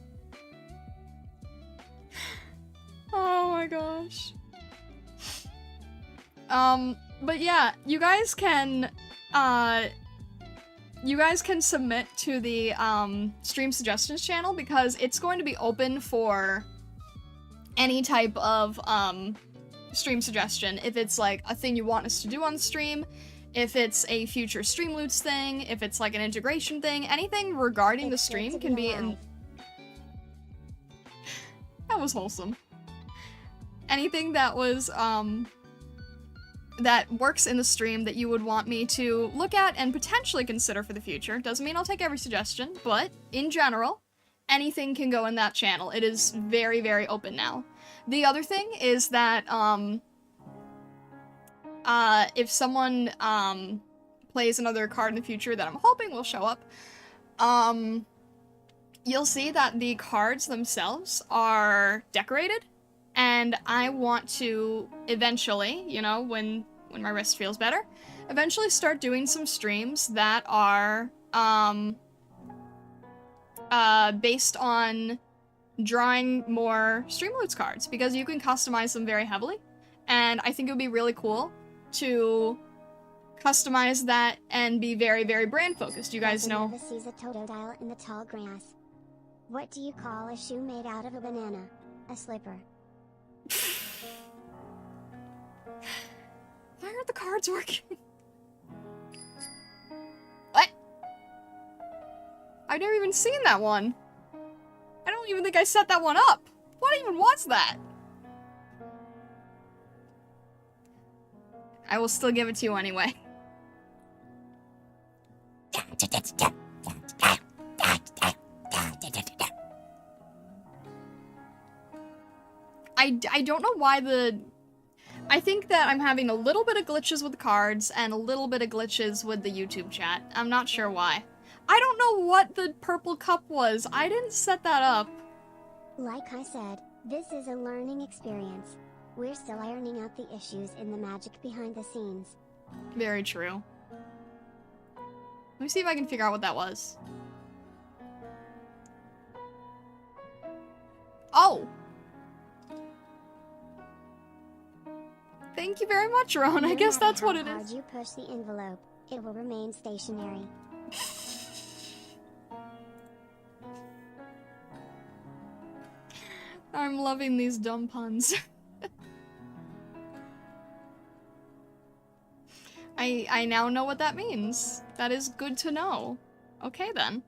Oh my gosh. But yeah, you guys can submit to the stream suggestions channel because it's going to be open for any type of stream suggestion. If it's like a thing you want us to do on the stream, if it's a future Streamloots thing, if it's like an integration thing, anything regarding the stream can be in. That was wholesome. Anything that was that works in the stream that you would want me to look at and potentially consider for the future. Doesn't mean I'll take every suggestion, but in general, anything can go in that channel. It is very, very open now. The other thing is that if someone plays another card in the future that I'm hoping will show up, you'll see that the cards themselves are decorated. And I want to eventually, you know, when my wrist feels better, eventually start doing some streams that are based on drawing more Streamloots cards, because you can customize them very heavily. And I think it would be really cool to customize that and be very, very brand focused. You guys know. Nova sees a totodile in the tall grass. What do you call a shoe made out of a banana? A slipper. Why aren't the cards working? What? I've never even seen that one. I don't even think I set that one up. What even was that? I will still give it to you anyway. I don't know why I think that I'm having a little bit of glitches with the cards and a little bit of glitches with the YouTube chat. I'm not sure why. I don't know what the purple cup was. I didn't set that up. Like I said, this is a learning experience. We're still ironing out the issues in the magic behind the scenes. Very true. Let me see if I can figure out what that was. Oh! Thank you very much, Ron. I guess that's what it is. No matter how hard you push the envelope, it will remain stationary. I'm loving these dumb puns. I now know what that means. That is good to know. Okay, then.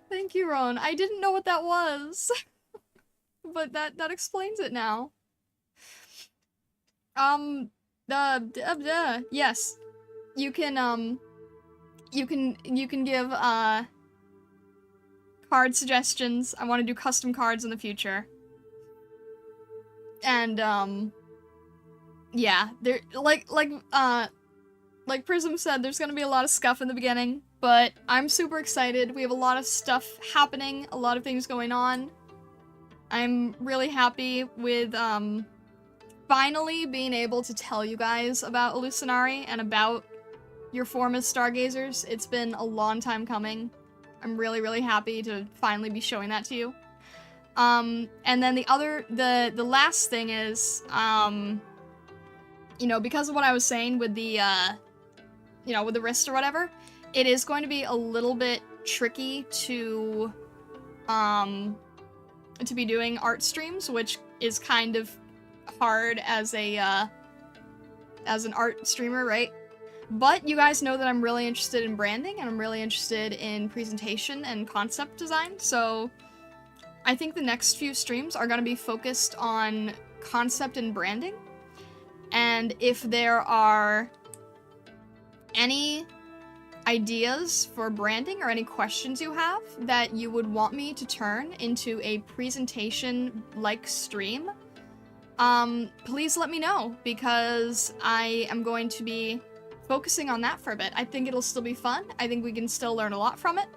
Thank you, Ron. I didn't know what that was. But that explains it now. Yes. You can give, card suggestions. I want to do custom cards in the future. And, yeah, there, like Prism said, there's gonna be a lot of scuff in the beginning, but I'm super excited. We have a lot of stuff happening, a lot of things going on. I'm really happy with, finally being able to tell you guys about Illusionari and about your form as Stargazers. It's been a long time coming. I'm really, really happy to finally be showing that to you. And then the last thing is, you know, because of what I was saying with the, you know, with the wrist or whatever, it is going to be a little bit tricky to be doing art streams, which is kind of hard as a, as an art streamer, right? But you guys know that I'm really interested in branding, and I'm really interested in presentation and concept design, so I think the next few streams are going to be focused on concept and branding. And if there are any ideas for branding or any questions you have that you would want me to turn into a presentation-like stream, please let me know, because I am going to be focusing on that for a bit. I think it'll still be fun. I think we can still learn a lot from it.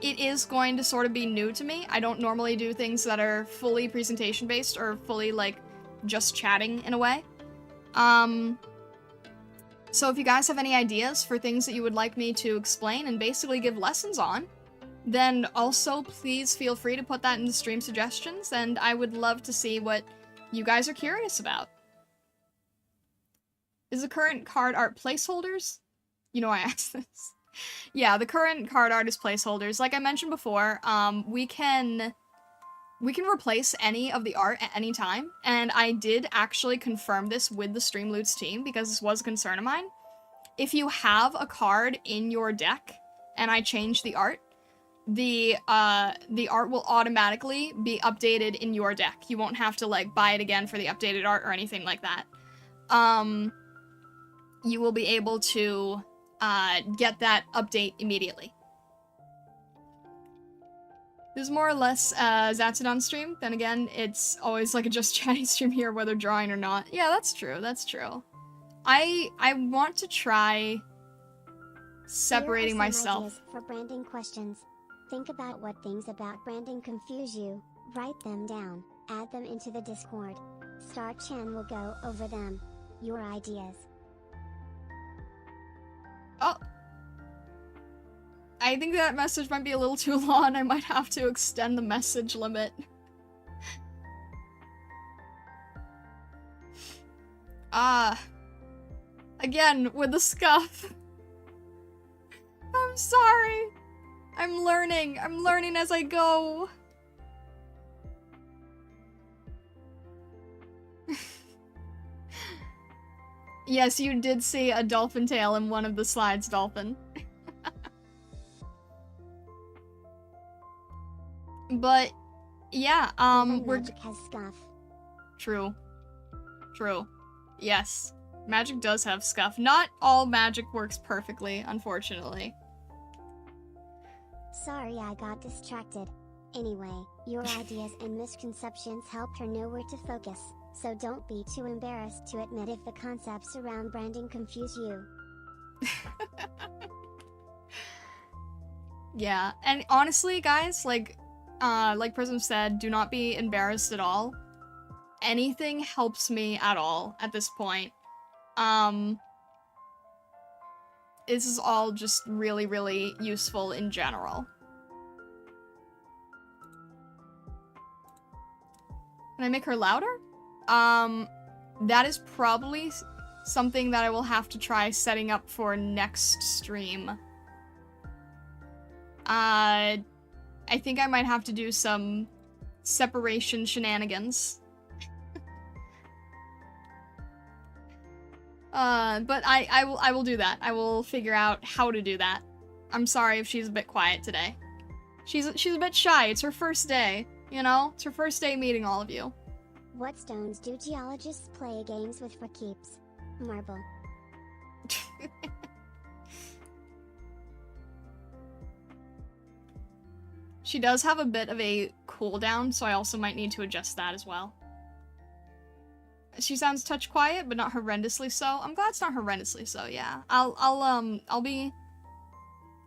It is going to sort of be new to me. I don't normally do things that are fully presentation-based or fully, like, just chatting in a way. So if you guys have any ideas for things that you would like me to explain and basically give lessons on, then also please feel free to put that in the stream suggestions, and I would love to see what you guys are curious about. Is the current card art placeholders? You know I asked this. Yeah, the current card art is placeholders. Like I mentioned before, we can replace any of the art at any time, and I did actually confirm this with the Streamloots team because this was a concern of mine. If you have a card in your deck and I change the art will automatically be updated in your deck. You won't have to, like, buy it again for the updated art or anything like that. You will be able to get that update immediately. There's more or less Zatsudan stream. Then again, it's always like a just chatting stream here, whether drawing or not. Yeah, that's true. That's true. I want to try separating Here are some myself. ideas for branding questions. Think about what things about branding confuse you. Write them down. Add them into the Discord. Star-chan will go over them. Your ideas. Oh. I think that message might be a little too long. I might have to extend the message limit. Again, with the scuff. I'm sorry. I'm learning as I go. Yes, you did see a dolphin tail in one of the slides, Dolphin. But, yeah, Magic has scuff. True. True. Yes. Magic does have scuff. Not all magic works perfectly, unfortunately. Sorry I got distracted. Anyway, your ideas and misconceptions helped her know where to focus, so don't be too embarrassed to admit if the concepts around branding confuse you. Yeah, and honestly, guys, like Prism said, do not be embarrassed at all. Anything helps me at all at this point. This is all just really, really useful in general. Can I make her louder? That is probably something that I will have to try setting up for next stream. I think I might have to do some separation shenanigans. But I will do that. I will figure out how to do that. I'm sorry if she's a bit quiet today. She's a bit shy. It's her first day, you know? It's her first day meeting all of you. What stones do geologists play games with for keeps? Marble. She does have a bit of a cooldown, so I also might need to adjust that as well. She sounds touch quiet, but not horrendously so. I'm glad it's not horrendously so, yeah. I'll be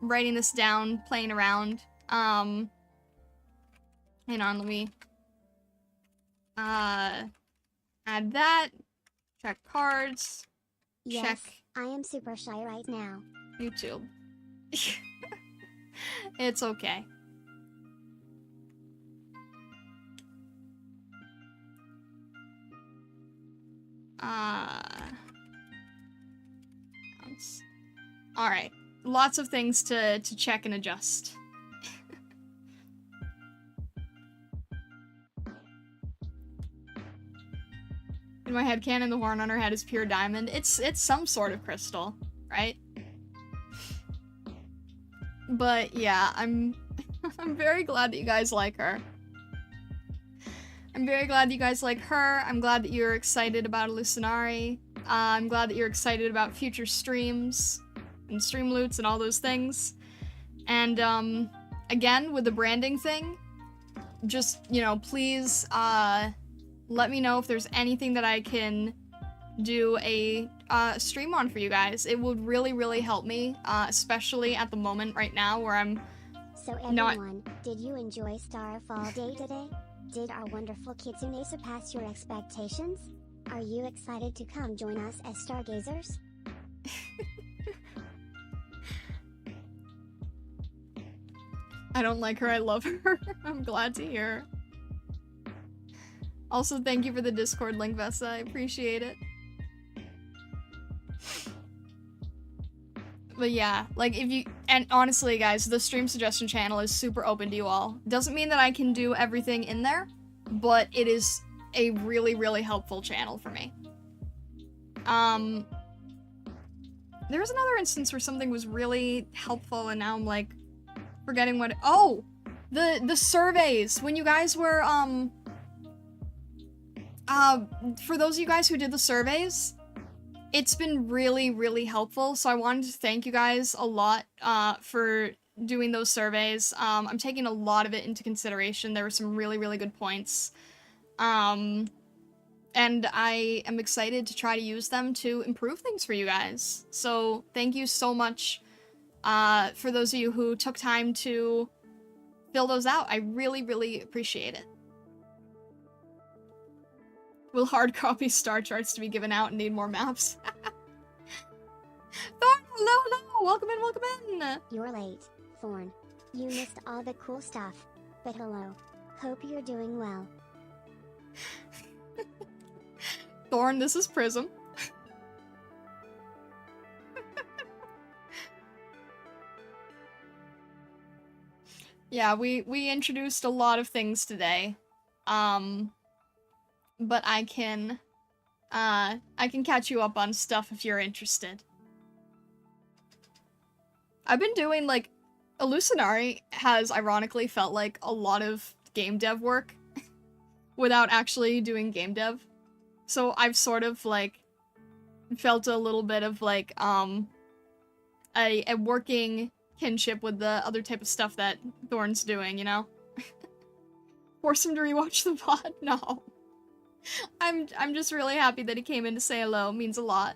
writing this down, playing around. Hang on, let me add that. Check cards. Yes, check I am super shy right now. YouTube. It's okay. Alright. Lots of things to check and adjust. In my head canon, the horn on her head is pure diamond. It's some sort of crystal, right? But yeah, I'm very glad that you guys like her. I'm very glad that you guys like her. I'm glad that you're excited about Hallucinari. I'm glad that you're excited about future streams and stream loots and all those things. And again, with the branding thing, just, you know, please let me know if there's anything that I can do a stream on for you guys. It would really, really help me, especially at the moment right now where I'm So everyone, did you enjoy Starfall Day today? Did our wonderful Kitsune surpass your expectations? Are you excited to come join us as Stargazers? I don't like her, I love her. I'm glad to hear. Also, thank you for the Discord link, Vessa. I appreciate it. But yeah, like if you, and honestly guys, the stream suggestion channel is super open to you all. Doesn't mean that I can do everything in there, but it is a really, really helpful channel for me. There was another instance where something was really helpful and now I'm like forgetting what, oh! The surveys! When you guys were, for those of you guys who did the surveys, it's been really, really helpful, so I wanted to thank you guys a lot for doing those surveys. I'm taking a lot of it into consideration. There were some really, really good points. And I am excited to try to use them to improve things for you guys. So thank you so much for those of you who took time to fill those out. I really, really appreciate it. Will hard copy star charts to be given out and need more maps? Thorn, hello! Welcome in, welcome in! You're late, Thorn. You missed all the cool stuff. But hello. Hope you're doing well. Thorn, this is Prism. Yeah, we introduced a lot of things today. But I can catch you up on stuff if you're interested. I've been doing, like, Illusionari has ironically felt like a lot of game dev work without actually doing game dev. So I've sort of, like, felt a little bit of, like, a working kinship with the other type of stuff that Thorn's doing, you know? Force him to rewatch the VOD? No. I'm just really happy that he came in to say hello. It means a lot.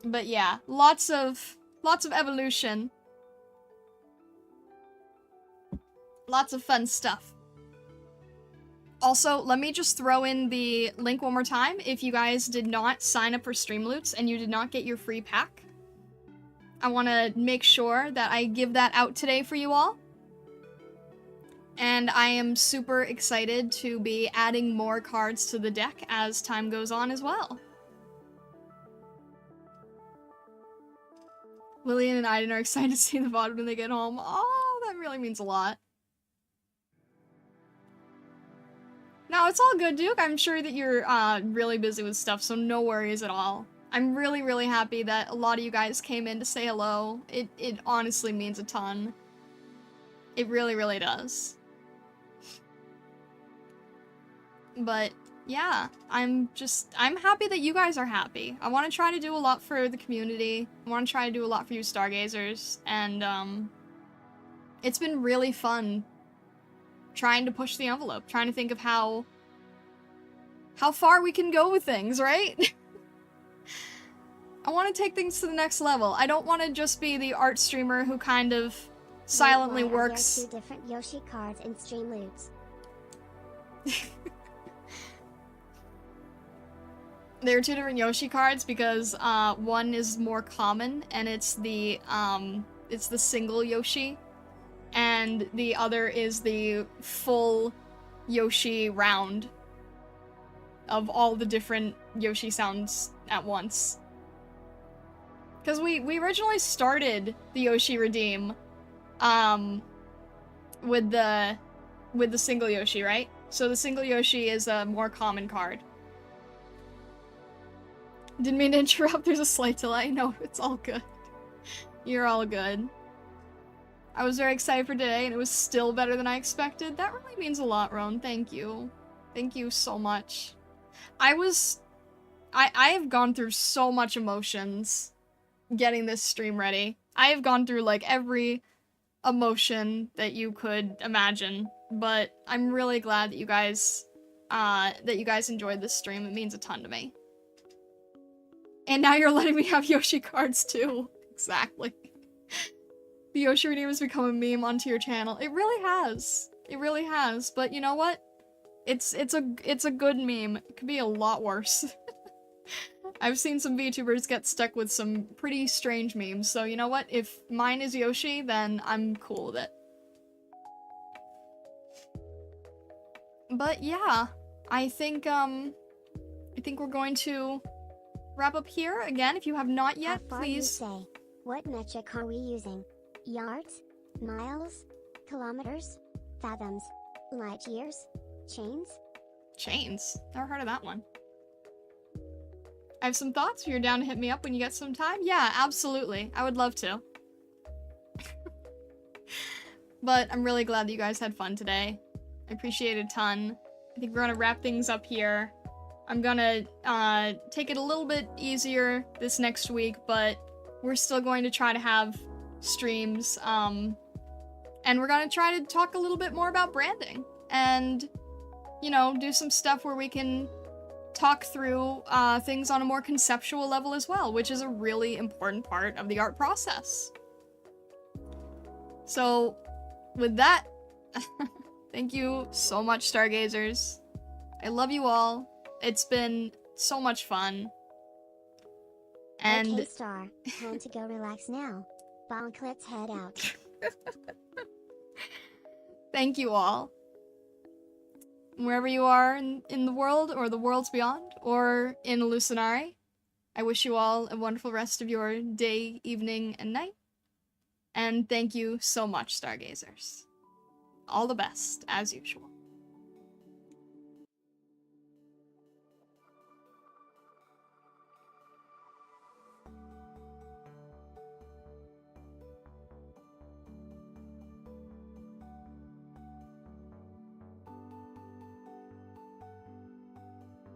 But yeah, lots of evolution. Lots of fun stuff. Also, let me just throw in the link one more time. If you guys did not sign up for Streamloots and you did not get your free pack, I want to make sure that I give that out today for you all. And I am super excited to be adding more cards to the deck as time goes on as well. Lillian and Aiden are excited to see the VOD when they get home. Oh, that really means a lot. No, it's all good, Duke. I'm sure that you're really busy with stuff, so no worries at all. I'm really, really happy that a lot of you guys came in to say hello. It honestly means a ton. It really, really does. But yeah, I'm happy that you guys are happy. I want to try to do a lot for the community. I want to try to do a lot for you Stargazers, and it's been really fun trying to push the envelope, trying to think of how far we can go with things, right? I want to take things to the next level. I don't want to just be the art streamer who kind of silently works. There are 2 different Yoshi cards in Streamloots. There are 2 different Yoshi cards because one is more common and it's the single Yoshi, and the other is the full Yoshi round of all the different Yoshi sounds at once. Because we originally started the Yoshi Redeem with the single Yoshi, right? So the single Yoshi is a more common card. Didn't mean to interrupt, there's a slight delay. No, it's all good. You're all good. I was very excited for today, and it was still better than I expected. That really means a lot, Roan. Thank you. Thank you so much. I have gone through so much emotions getting this stream ready. I have gone through, like, every emotion that you could imagine, but I'm really glad that you guys enjoyed this stream. It means a ton to me. And now you're letting me have Yoshi cards too. Exactly. The Yoshi Redeem has become a meme onto your channel. It really has. It really has. But you know what? It's a good meme. It could be a lot worse. I've seen some VTubers get stuck with some pretty strange memes, so you know what? If mine is Yoshi, then I'm cool with it. But yeah, I think we're going to wrap up here. Again, if you have not yet, How far please. You say? What metric are we using? Yards? Miles? Kilometers? Fathoms? Light years? Chains? Chains? Never heard of that one. I have some thoughts. If you're down to hit me up when you get some time. Yeah, absolutely. I would love to. But I'm really glad that you guys had fun today. I appreciate it a ton. I think we're gonna wrap things up here. I'm gonna take it a little bit easier this next week, but we're still going to try to have streams, and we're gonna try to talk a little bit more about branding, and, you know, do some stuff where we can talk through things on a more conceptual level as well, which is a really important part of the art process. So, with that, thank you so much, Stargazers. I love you all. It's been so much fun. And okay, Star, time to go relax now. Bonk, let's head out. thank you all. Wherever you are in the world, or the worlds beyond, or in Illusionari, I wish you all a wonderful rest of your day, evening, and night. And thank you so much, Stargazers. All the best, as usual.